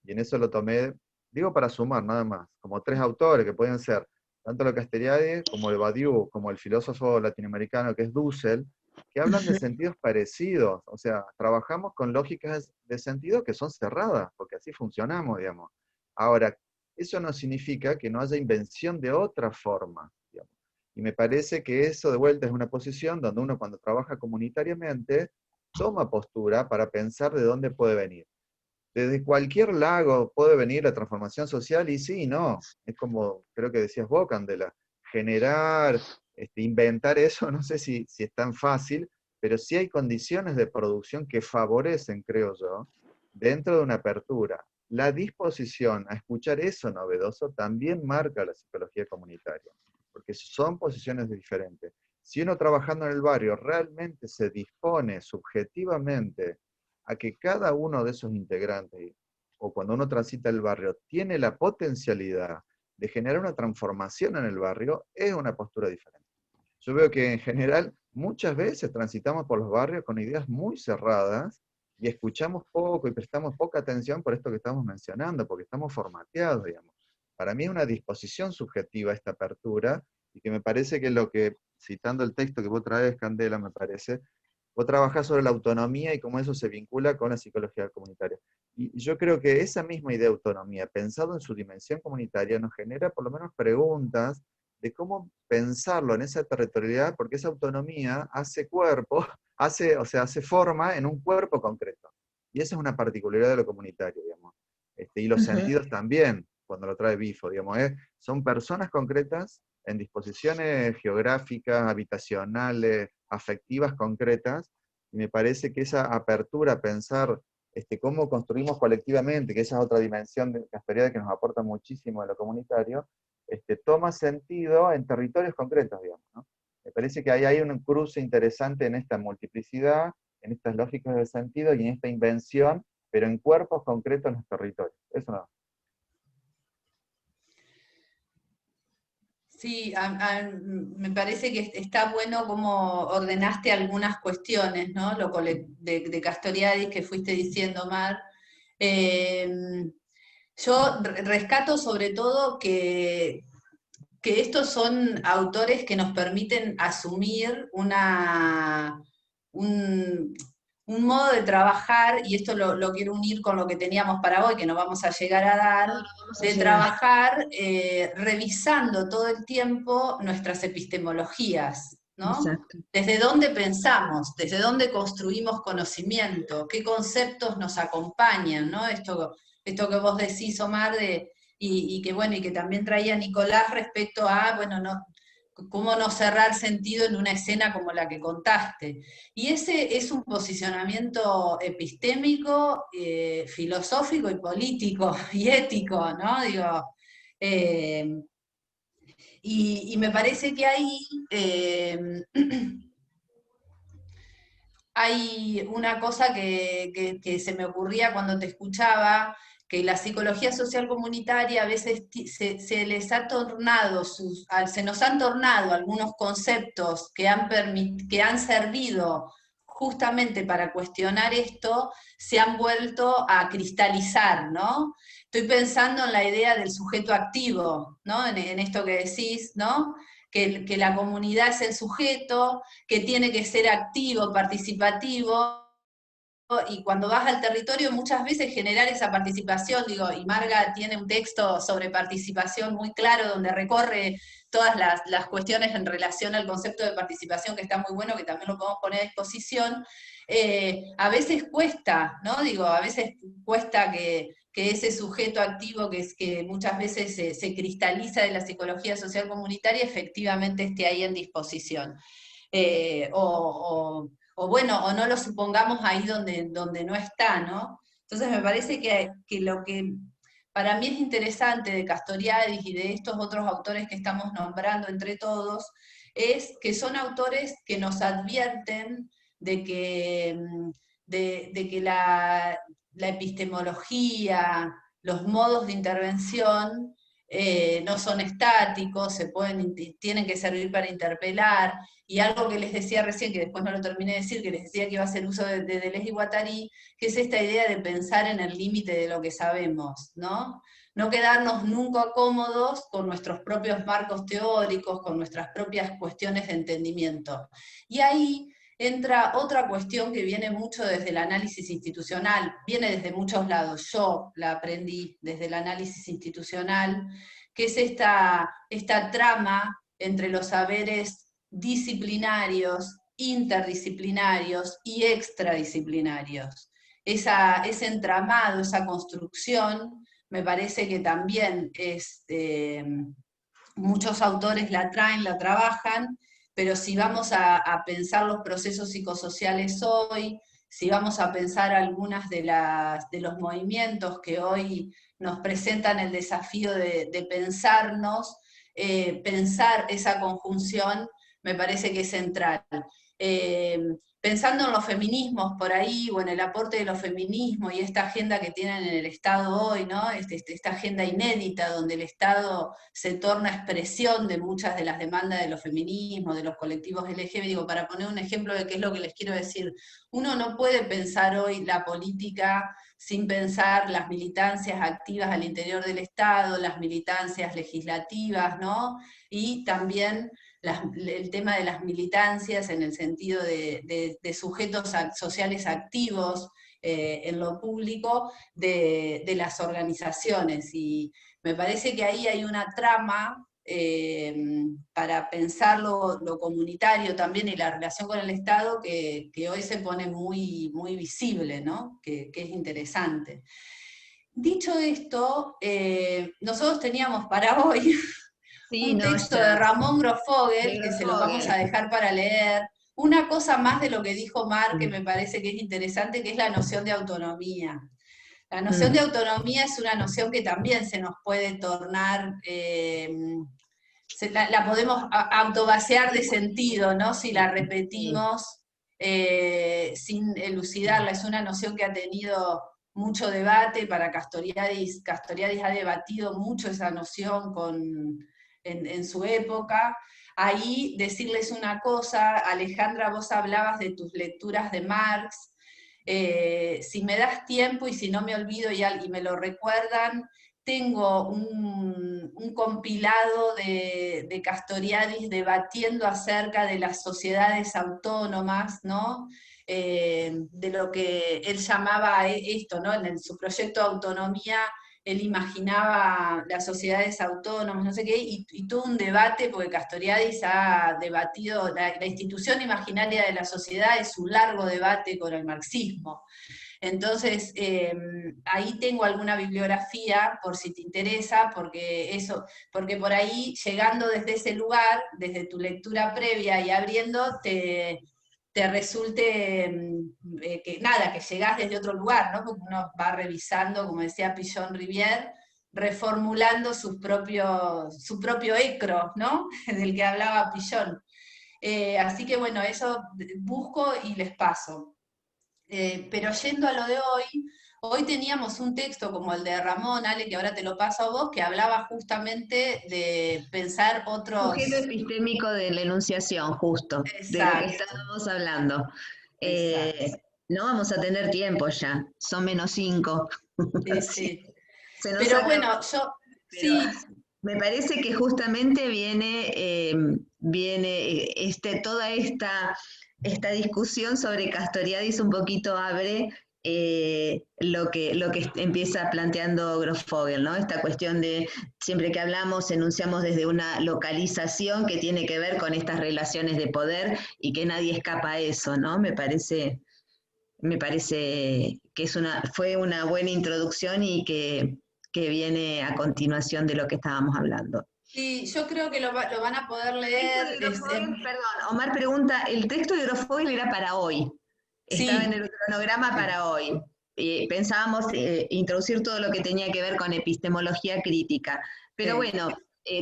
y en eso lo tomé, digo para sumar nada más, como 3 autores que pueden ser tanto lo Castoriadis como el Badiou, como el filósofo latinoamericano que es Dussel, que hablan de sentidos parecidos, o sea, trabajamos con lógicas de sentido que son cerradas, porque así funcionamos, digamos. Ahora, eso no significa que no haya invención de otra forma, digamos. Y me parece que eso de vuelta es una posición donde uno cuando trabaja comunitariamente toma postura para pensar de dónde puede venir. Desde cualquier lago puede venir la transformación social, y sí, no. Es como, creo que decías vos, Candela, generar, inventar eso, no sé si es tan fácil, pero sí hay condiciones de producción que favorecen, creo yo, dentro de una apertura. La disposición a escuchar eso novedoso también marca la psicología comunitaria, porque son posiciones diferentes. Si uno trabajando en el barrio realmente se dispone subjetivamente a que cada uno de esos integrantes, o cuando uno transita el barrio, tiene la potencialidad de generar una transformación en el barrio, es una postura diferente. Yo veo que en general muchas veces transitamos por los barrios con ideas muy cerradas y escuchamos poco y prestamos poca atención por esto que estamos mencionando, porque estamos formateados, digamos. Para mí es una disposición subjetiva esta apertura, y que me parece que es lo que, citando el texto que vos traes, Candela, me parece, vos trabajás sobre la autonomía y cómo eso se vincula con la psicología comunitaria. Y yo creo que esa misma idea de autonomía, pensado en su dimensión comunitaria, nos genera por lo menos preguntas de cómo pensarlo en esa territorialidad, porque esa autonomía hace cuerpo, hace forma en un cuerpo concreto. Y esa es una particularidad de lo comunitario, digamos. Y los sentidos también, cuando lo trae Bifo, digamos, son personas concretas en disposiciones geográficas, habitacionales, afectivas concretas, y me parece que esa apertura a pensar cómo construimos colectivamente, que esa es otra dimensión de Castoriadis que nos aporta muchísimo de lo comunitario, toma sentido en territorios concretos, digamos, ¿no? Me parece que ahí hay un cruce interesante en esta multiplicidad, en estas lógicas del sentido y en esta invención, pero en cuerpos concretos en los territorios. Eso no. Sí, me parece que está bueno cómo ordenaste algunas cuestiones, ¿no? De Castoriadis que fuiste diciendo, Mar. Yo rescato sobre todo que estos son autores que nos permiten asumir un modo de trabajar, y esto lo quiero unir con lo que teníamos para hoy, que no vamos a llegar a dar, trabajar revisando todo el tiempo nuestras epistemologías, ¿no? Exacto. Desde dónde pensamos, desde dónde construimos conocimiento, qué conceptos nos acompañan, ¿no? Esto que vos decís, Omar, y que bueno, y que también traía Nicolás respecto a, bueno, cómo no cerrar sentido en una escena como la que contaste. Y ese es un posicionamiento epistémico, filosófico y político y ético, ¿no? Digo, y me parece que ahí hay una cosa que se me ocurría cuando te escuchaba, que la psicología social comunitaria a veces se les ha tornado, se nos han tornado algunos conceptos que han servido justamente para cuestionar esto, se han vuelto a cristalizar, ¿no? Estoy pensando en la idea del sujeto activo, ¿no? En esto que decís, ¿no? Que la comunidad es el sujeto, que tiene que ser activo, participativo, y cuando vas al territorio muchas veces generar esa participación, digo, y Marga tiene un texto sobre participación muy claro donde recorre todas las cuestiones en relación al concepto de participación, que está muy bueno, que también lo podemos poner a disposición. A veces cuesta, ¿no? Digo, a veces cuesta que ese sujeto activo que muchas veces se cristaliza de la psicología social comunitaria efectivamente esté ahí en disposición. O bueno, o no lo supongamos ahí donde no está, ¿no? Entonces me parece que para mí es interesante de Castoriadis y de estos otros autores que estamos nombrando entre todos, es que son autores que nos advierten de que la epistemología, los modos de intervención no son estáticos, tienen que servir para interpelar, y algo que les decía recién, que después no lo terminé de decir, que les decía que iba a hacer uso de Deleuze y Guattari, que es esta idea de pensar en el límite de lo que sabemos, ¿no? No quedarnos nunca cómodos con nuestros propios marcos teóricos, con nuestras propias cuestiones de entendimiento. Y ahí entra otra cuestión que viene mucho desde el análisis institucional, viene desde muchos lados, yo la aprendí desde el análisis institucional, que es esta trama entre los saberes disciplinarios, interdisciplinarios y extradisciplinarios. Ese entramado, esa construcción, me parece que también muchos autores la traen, la trabajan, pero si vamos a pensar los procesos psicosociales hoy, si vamos a pensar algunas de los movimientos que hoy nos presentan el desafío de pensarnos, pensar esa conjunción me parece que es central. Pensando en los feminismos por ahí, o en el aporte de los feminismos y esta agenda que tienen en el Estado hoy, ¿no? Esta agenda inédita donde el Estado se torna expresión de muchas de las demandas de los feminismos, de los colectivos LGBT, digo, para poner un ejemplo de qué es lo que les quiero decir, uno no puede pensar hoy la política sin pensar las militancias activas al interior del Estado, las militancias legislativas, ¿no? Y también el tema de las militancias en el sentido de sujetos sociales activos en lo público de las organizaciones. Y me parece que ahí hay una trama para pensar lo comunitario también y la relación con el Estado que hoy se pone muy, muy visible, ¿no? Que es interesante. Dicho esto, nosotros teníamos para hoy un texto de Ramón Grosfoguel, que se lo vamos a dejar para leer. Una cosa más de lo que dijo Mar, que me parece que es interesante, que es la noción de autonomía. La noción de autonomía es una noción que también se nos puede tornar, la podemos autovaciar de sentido, ¿no? Si la repetimos sin elucidarla. Es una noción que ha tenido mucho debate para Castoriadis. Castoriadis ha debatido mucho esa noción en su época. Ahí decirles una cosa, Alejandra, vos hablabas de tus lecturas de Marx. Si me das tiempo y si no me olvido y me lo recuerdan, tengo un compilado de Castoriadis debatiendo acerca de las sociedades autónomas, ¿no? De lo que él llamaba esto, ¿no? En su proyecto de autonomía, él imaginaba las sociedades autónomas, no sé qué, y tuvo un debate, porque Castoriadis ha debatido, la institución imaginaria de la sociedad es un largo debate con el marxismo. Entonces, ahí tengo alguna bibliografía, por si te interesa, porque por ahí, llegando desde ese lugar, desde tu lectura previa y abriendo, te resulte que llegás desde otro lugar, ¿no? Porque uno va revisando, como decía Pillon Rivière, reformulando su propio ecro, ¿no? Del que hablaba Pillon. Así que bueno, eso busco y les paso. Pero yendo a lo de hoy teníamos un texto como el de Ramón, Ale, que ahora te lo paso a vos, que hablaba justamente de pensar otros... Sujeto epistémico de la enunciación, justo, de lo que estábamos hablando. No vamos a tener tiempo ya, son -5. Sí. Pero bueno, me parece que justamente viene toda esta discusión sobre Castoriadis un poquito abre lo que empieza planteando Grosfoguel, ¿no? Esta cuestión de, siempre que hablamos, enunciamos desde una localización que tiene que ver con estas relaciones de poder y que nadie escapa a eso, ¿no? Me parece que fue una buena introducción y que viene a continuación de lo que estábamos hablando. Sí, yo creo que lo van a poder leer. Perdón, Omar pregunta, el texto de Grosfoguel era para hoy. Estaba en el cronograma para hoy. pensábamos introducir todo lo que tenía que ver con epistemología crítica. Pero bueno,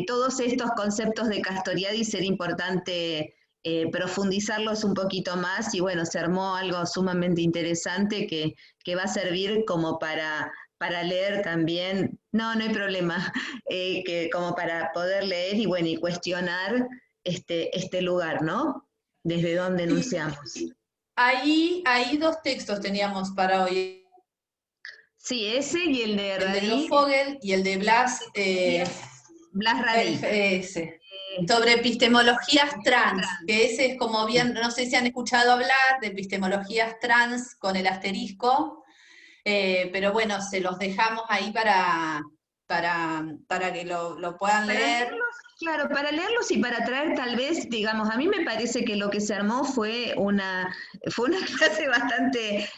todos estos conceptos de Castoriadis era importante profundizarlos un poquito más, y bueno, se armó algo sumamente interesante que va a servir como para leer también, no hay problema, que como para poder leer y bueno, y cuestionar este lugar, ¿no? Desde donde enunciamos. Ahí 2 textos teníamos para hoy. Sí, ese y el de Radí. El de Fogel y el de Blas Radí. Sobre epistemologías trans, que ese es como bien, no sé si han escuchado hablar de epistemologías trans con el asterisco, pero bueno, se los dejamos ahí para que lo puedan leer. Claro, para leerlos y para traer tal vez, digamos, a mí me parece que lo que se armó fue una clase bastante,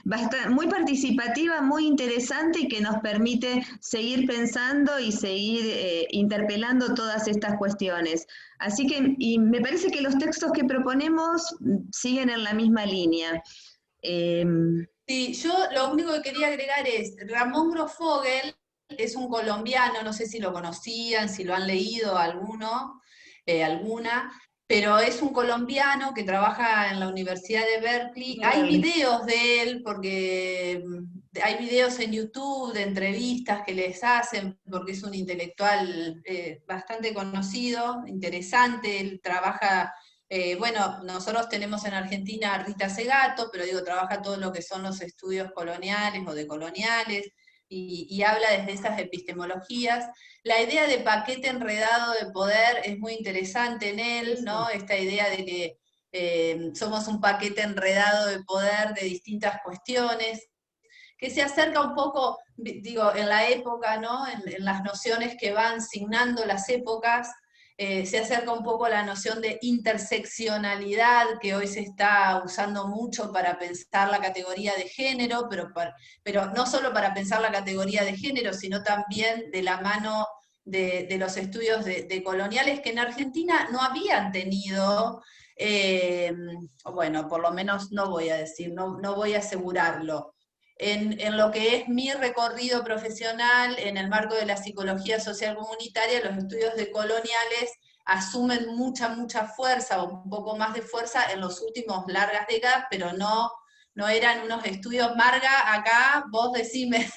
muy participativa, muy interesante, y que nos permite seguir pensando y seguir interpelando todas estas cuestiones. Así que, y me parece que los textos que proponemos siguen en la misma línea. Sí, yo lo único que quería agregar es, Ramón Grosfogel es un colombiano, no sé si lo conocían, si lo han leído alguna, pero es un colombiano que trabaja en la Universidad de Berkeley. Hay videos de él, porque hay videos en YouTube de entrevistas que les hacen, porque es un intelectual bastante conocido, interesante. Él trabaja, bueno, nosotros tenemos en Argentina a Rita Segato, pero digo, trabaja todo lo que son los estudios coloniales o decoloniales, y habla desde esas epistemologías. La idea de paquete enredado de poder es muy interesante en él, ¿no? Esta idea de que somos un paquete enredado de poder de distintas cuestiones, que se acerca un poco, digo, en la época, ¿no? En las nociones que van signando las épocas, se acerca un poco a la noción de interseccionalidad, que hoy se está usando mucho para pensar la categoría de género, pero no solo para pensar la categoría de género, sino también de la mano de los estudios de coloniales, que en Argentina no habían tenido, bueno, por lo menos no voy a decir, no voy a asegurarlo. En lo que es mi recorrido profesional, en el marco de la psicología social comunitaria, los estudios decoloniales asumen mucha fuerza, o un poco más de fuerza, en los últimos largas décadas, pero no eran unos estudios. Marga, acá vos decime.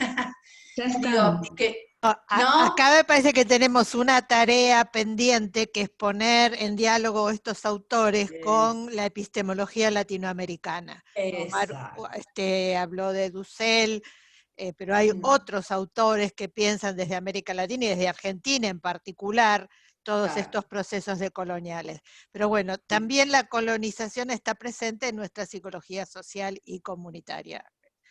Digo, que ¿no? Acá me parece que tenemos una tarea pendiente, que es poner en diálogo estos autores con la epistemología latinoamericana. Omar habló de Dussel, pero hay otros autores que piensan desde América Latina y desde Argentina en particular todos estos procesos decoloniales. Pero bueno, también la colonización está presente en nuestra psicología social y comunitaria.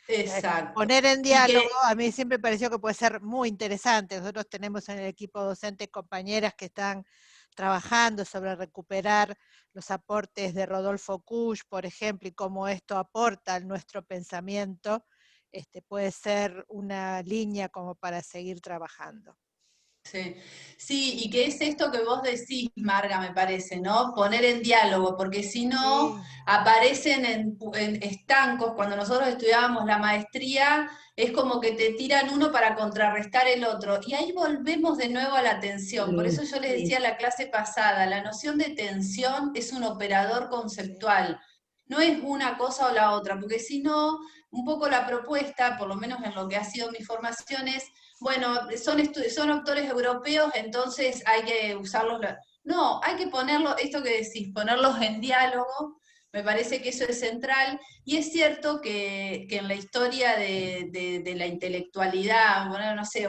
Exacto. Poner en diálogo, a mí siempre me pareció que puede ser muy interesante. Nosotros tenemos en el equipo docente compañeras que están trabajando sobre recuperar los aportes de Rodolfo Kusch, por ejemplo, y cómo esto aporta a nuestro pensamiento. Puede ser una línea como para seguir trabajando. Sí, y que es esto que vos decís, Marga, me parece, ¿no? Poner en diálogo, porque si no, aparecen en estancos. Cuando nosotros estudiábamos la maestría, es como que te tiran uno para contrarrestar el otro, y ahí volvemos de nuevo a la tensión. Por eso yo les decía en la clase pasada, la noción de tensión es un operador conceptual, no es una cosa o la otra, porque si no, un poco la propuesta, por lo menos en lo que ha sido mi formación, es, bueno, son autores europeos, entonces hay que usarlos. No, hay que ponerlo, esto que decís, ponerlos en diálogo. Me parece que eso es central, y es cierto que en la historia de la intelectualidad, bueno, no sé,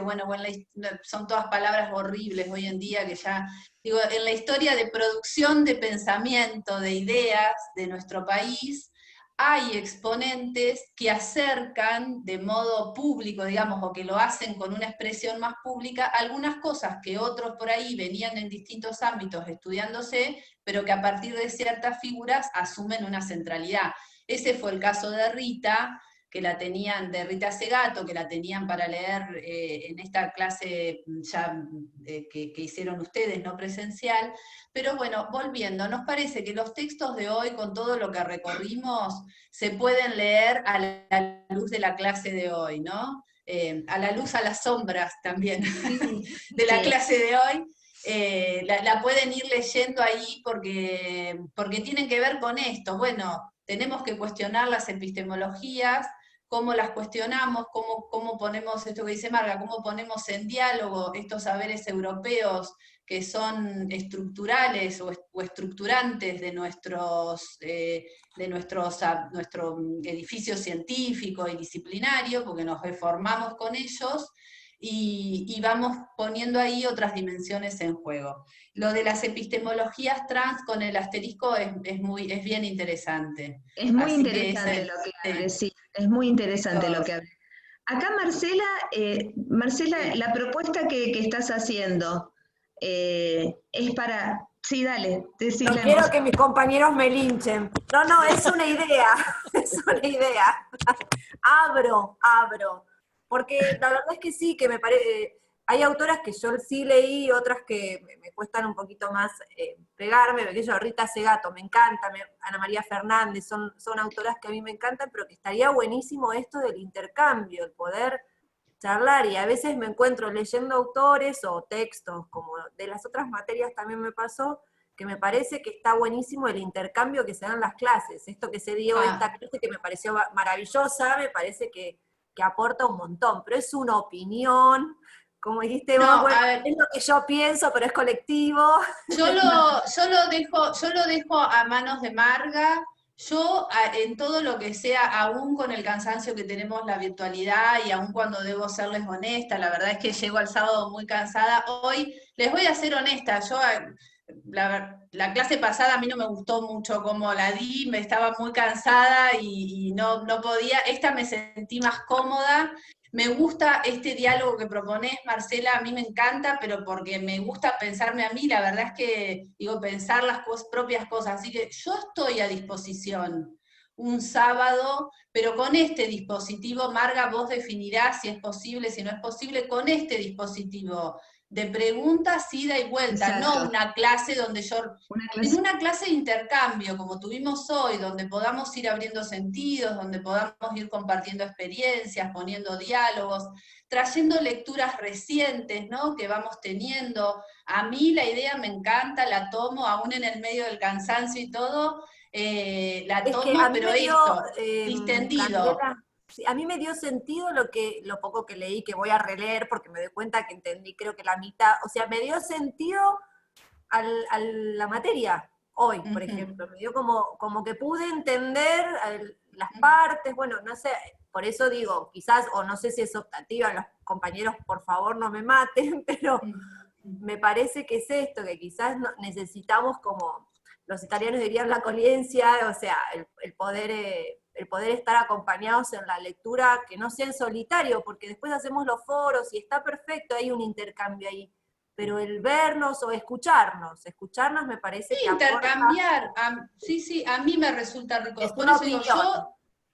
son todas palabras horribles hoy en día, que ya, digo, en la historia de producción de pensamiento, de ideas de nuestro país, hay exponentes que acercan de modo público, digamos, o que lo hacen con una expresión más pública, algunas cosas que otros por ahí venían en distintos ámbitos estudiándose, pero que a partir de ciertas figuras asumen una centralidad. Ese fue el caso de Rita, la tenían, de Rita Segato, que la tenían para leer en esta clase ya que hicieron ustedes, no presencial. Pero bueno, volviendo, nos parece que los textos de hoy, con todo lo que recorrimos, se pueden leer a la luz de la clase de hoy, ¿no? A la luz, a las sombras también de la clase de hoy. La pueden ir leyendo ahí porque tienen que ver con esto. Bueno, tenemos que cuestionar las epistemologías, cómo las cuestionamos, cómo ponemos esto que dice Marga, cómo ponemos en diálogo estos saberes europeos que son estructurales o estructurantes de nuestro edificio científico y disciplinario, porque nos reformamos con ellos, y vamos poniendo ahí otras dimensiones en juego. Lo de las epistemologías trans con el asterisco es bien interesante. Es muy interesante lo que abre, sí, es muy interesante lo que abre. Acá Marcela, la propuesta que estás haciendo es para... Sí, dale, decile. No quiero que mis compañeros me linchen. No, es una idea, es una idea. Abro. Porque la verdad es que sí, que me parece, hay autoras que yo sí leí, otras que me cuestan un poquito más pegarme, porque yo, Rita Segato, me encanta, Ana María Fernández, son autoras que a mí me encantan, pero que estaría buenísimo esto del intercambio, el poder charlar, y a veces me encuentro leyendo autores o textos, como de las otras materias también me pasó, que me parece que está buenísimo el intercambio que se da en las clases, esto que se dio esta clase que me pareció maravillosa, me parece que aporta un montón, pero es una opinión, como dijiste vos, bueno, es lo que yo pienso, pero es colectivo. Yo lo dejo a manos de Marga. Yo, en todo lo que sea, aún con el cansancio que tenemos la virtualidad y aún cuando debo serles honesta, la verdad es que llego al sábado muy cansada. Hoy les voy a ser honesta, yo la clase pasada a mí no me gustó mucho cómo la di, me estaba muy cansada y no podía. Esta me sentí más cómoda. Me gusta este diálogo que proponés, Marcela, a mí me encanta, pero porque me gusta pensarme a mí, la verdad es que, pensar las propias cosas. Así que yo estoy a disposición un sábado, pero con este dispositivo, Marga, vos definirás si es posible, si no es posible, con este dispositivo de preguntas, ida y vuelta. Exacto. No una clase donde en una clase de intercambio, como tuvimos hoy, donde podamos ir abriendo sentidos, donde podamos ir compartiendo experiencias, poniendo diálogos, trayendo lecturas recientes, ¿no?, que vamos teniendo. A mí la idea me encanta, la tomo, aún en el medio del cansancio y todo, la tomo, pero distendido. Candela, sí, a mí me dio sentido lo poco que leí, que voy a releer porque me doy cuenta que entendí, creo que la mitad, o sea, me dio sentido a la materia hoy, por ejemplo, me dio como que pude entender las partes, bueno, no sé, por eso digo, quizás, o no sé si es optativa, los compañeros por favor no me maten, pero me parece que es esto, que quizás necesitamos como, los italianos dirían la conciencia, o sea, el poder estar acompañados en la lectura, que no sea en solitario, porque después hacemos los foros y está perfecto, hay un intercambio ahí, pero el vernos o escucharnos me parece que intercambiar, sí, a mí me resulta rico. Por eso digo,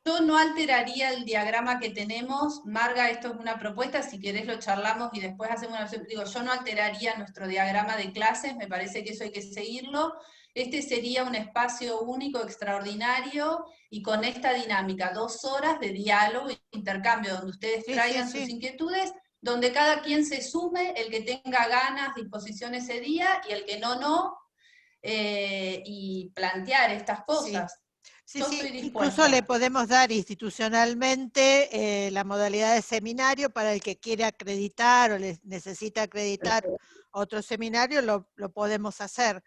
yo no alteraría el diagrama que tenemos. Marga, esto es una propuesta, si querés lo charlamos y después hacemos una... Digo, yo no alteraría nuestro diagrama de clases, me parece que eso hay que seguirlo. Este sería un espacio único, extraordinario, y con esta dinámica, 2 horas de diálogo e intercambio, donde ustedes traigan sus inquietudes, donde cada quien se sume, el que tenga ganas, disposición ese día, y el que no, y plantear estas cosas. Sí, incluso le podemos dar institucionalmente la modalidad de seminario para el que quiere acreditar o necesita acreditar otro seminario, lo podemos hacer.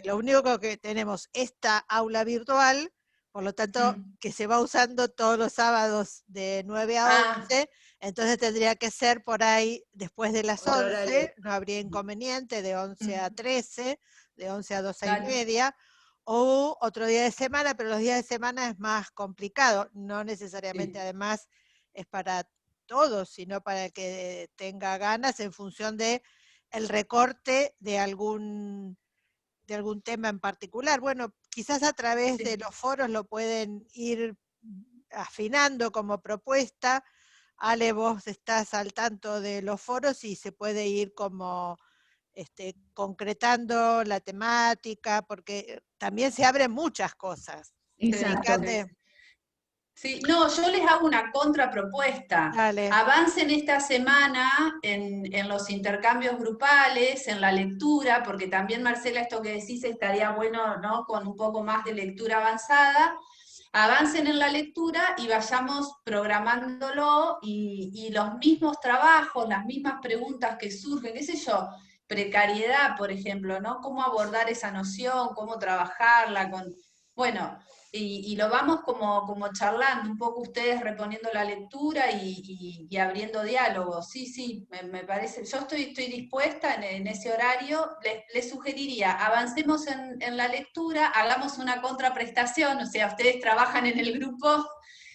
Lo único que tenemos esta aula virtual, por lo tanto, que se va usando todos los sábados de 9 a 11, entonces tendría que ser por ahí después de las 11, no habría inconveniente, de 11 a 13, de 11 a 12 y media, o otro día de semana, pero los días de semana es más complicado, no necesariamente además es para todos, sino para el que tenga ganas en función de el recorte de algún tema en particular. Bueno, quizás a través de los foros lo pueden ir afinando como propuesta. Ale, vos estás al tanto de los foros y se puede ir como concretando la temática, porque también se abren muchas cosas. Exacto. Sí, no, yo les hago una contrapropuesta. Dale. Avancen esta semana en los intercambios grupales, en la lectura, porque también, Marcela, esto que decís estaría bueno, ¿no? Con un poco más de lectura avanzada. Avancen en la lectura y vayamos programándolo y los mismos trabajos, las mismas preguntas que surgen, qué sé yo, precariedad, por ejemplo, ¿no? Cómo abordar esa noción, cómo trabajarla, bueno, y lo vamos como charlando, un poco ustedes reponiendo la lectura y abriendo diálogos. Sí, me parece, yo estoy dispuesta en ese horario, les sugeriría, avancemos en la lectura, hagamos una contraprestación, o sea, ustedes trabajan en el grupo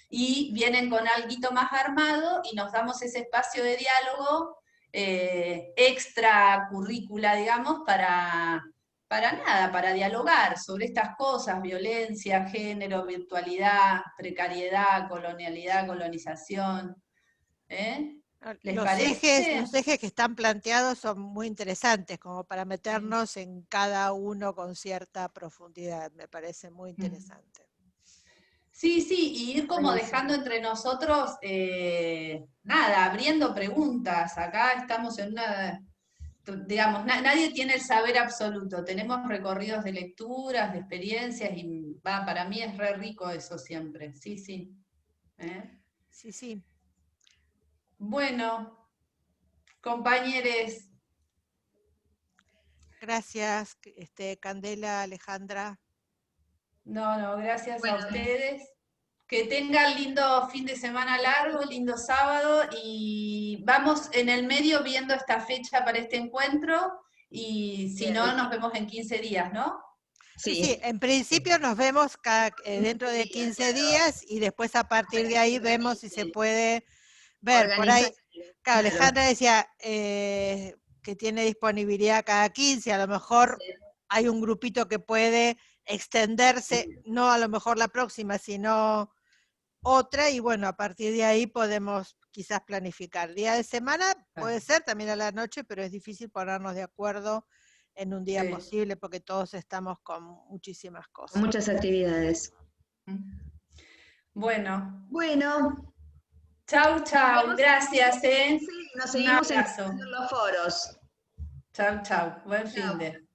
y vienen con algo más armado y nos damos ese espacio de diálogo extra currícula, digamos, para nada, para dialogar sobre estas cosas, violencia, género, virtualidad, precariedad, colonialidad, colonización. ¿Les parece? Los ejes que están planteados son muy interesantes, como para meternos en cada uno con cierta profundidad, me parece muy interesante. Sí, y ir como dejando entre nosotros, nada, abriendo preguntas. Acá estamos en una... digamos, nadie tiene el saber absoluto, tenemos recorridos de lecturas, de experiencias, y para mí es re rico eso siempre, sí. Sí. Bueno, compañeros. Gracias, Candela, Alejandra. No, gracias a ustedes. Que tengan lindo fin de semana largo, lindo sábado, y vamos en el medio viendo esta fecha para este encuentro, y si no, nos vemos en 15 días, ¿no? Sí, en principio nos vemos dentro de 15 días, y después a partir de ahí vemos si se puede ver. Por ahí, claro, Alejandra decía que tiene disponibilidad cada 15, a lo mejor hay un grupito que puede extenderse, no a lo mejor la próxima, sino otra, y bueno, a partir de ahí podemos quizás planificar. Día de semana puede ser también a la noche, pero es difícil ponernos de acuerdo en un día posible porque todos estamos con muchísimas cosas. Muchas actividades. Bueno. Chau, gracias. Nos seguimos en los foros. Chau, buen fin de.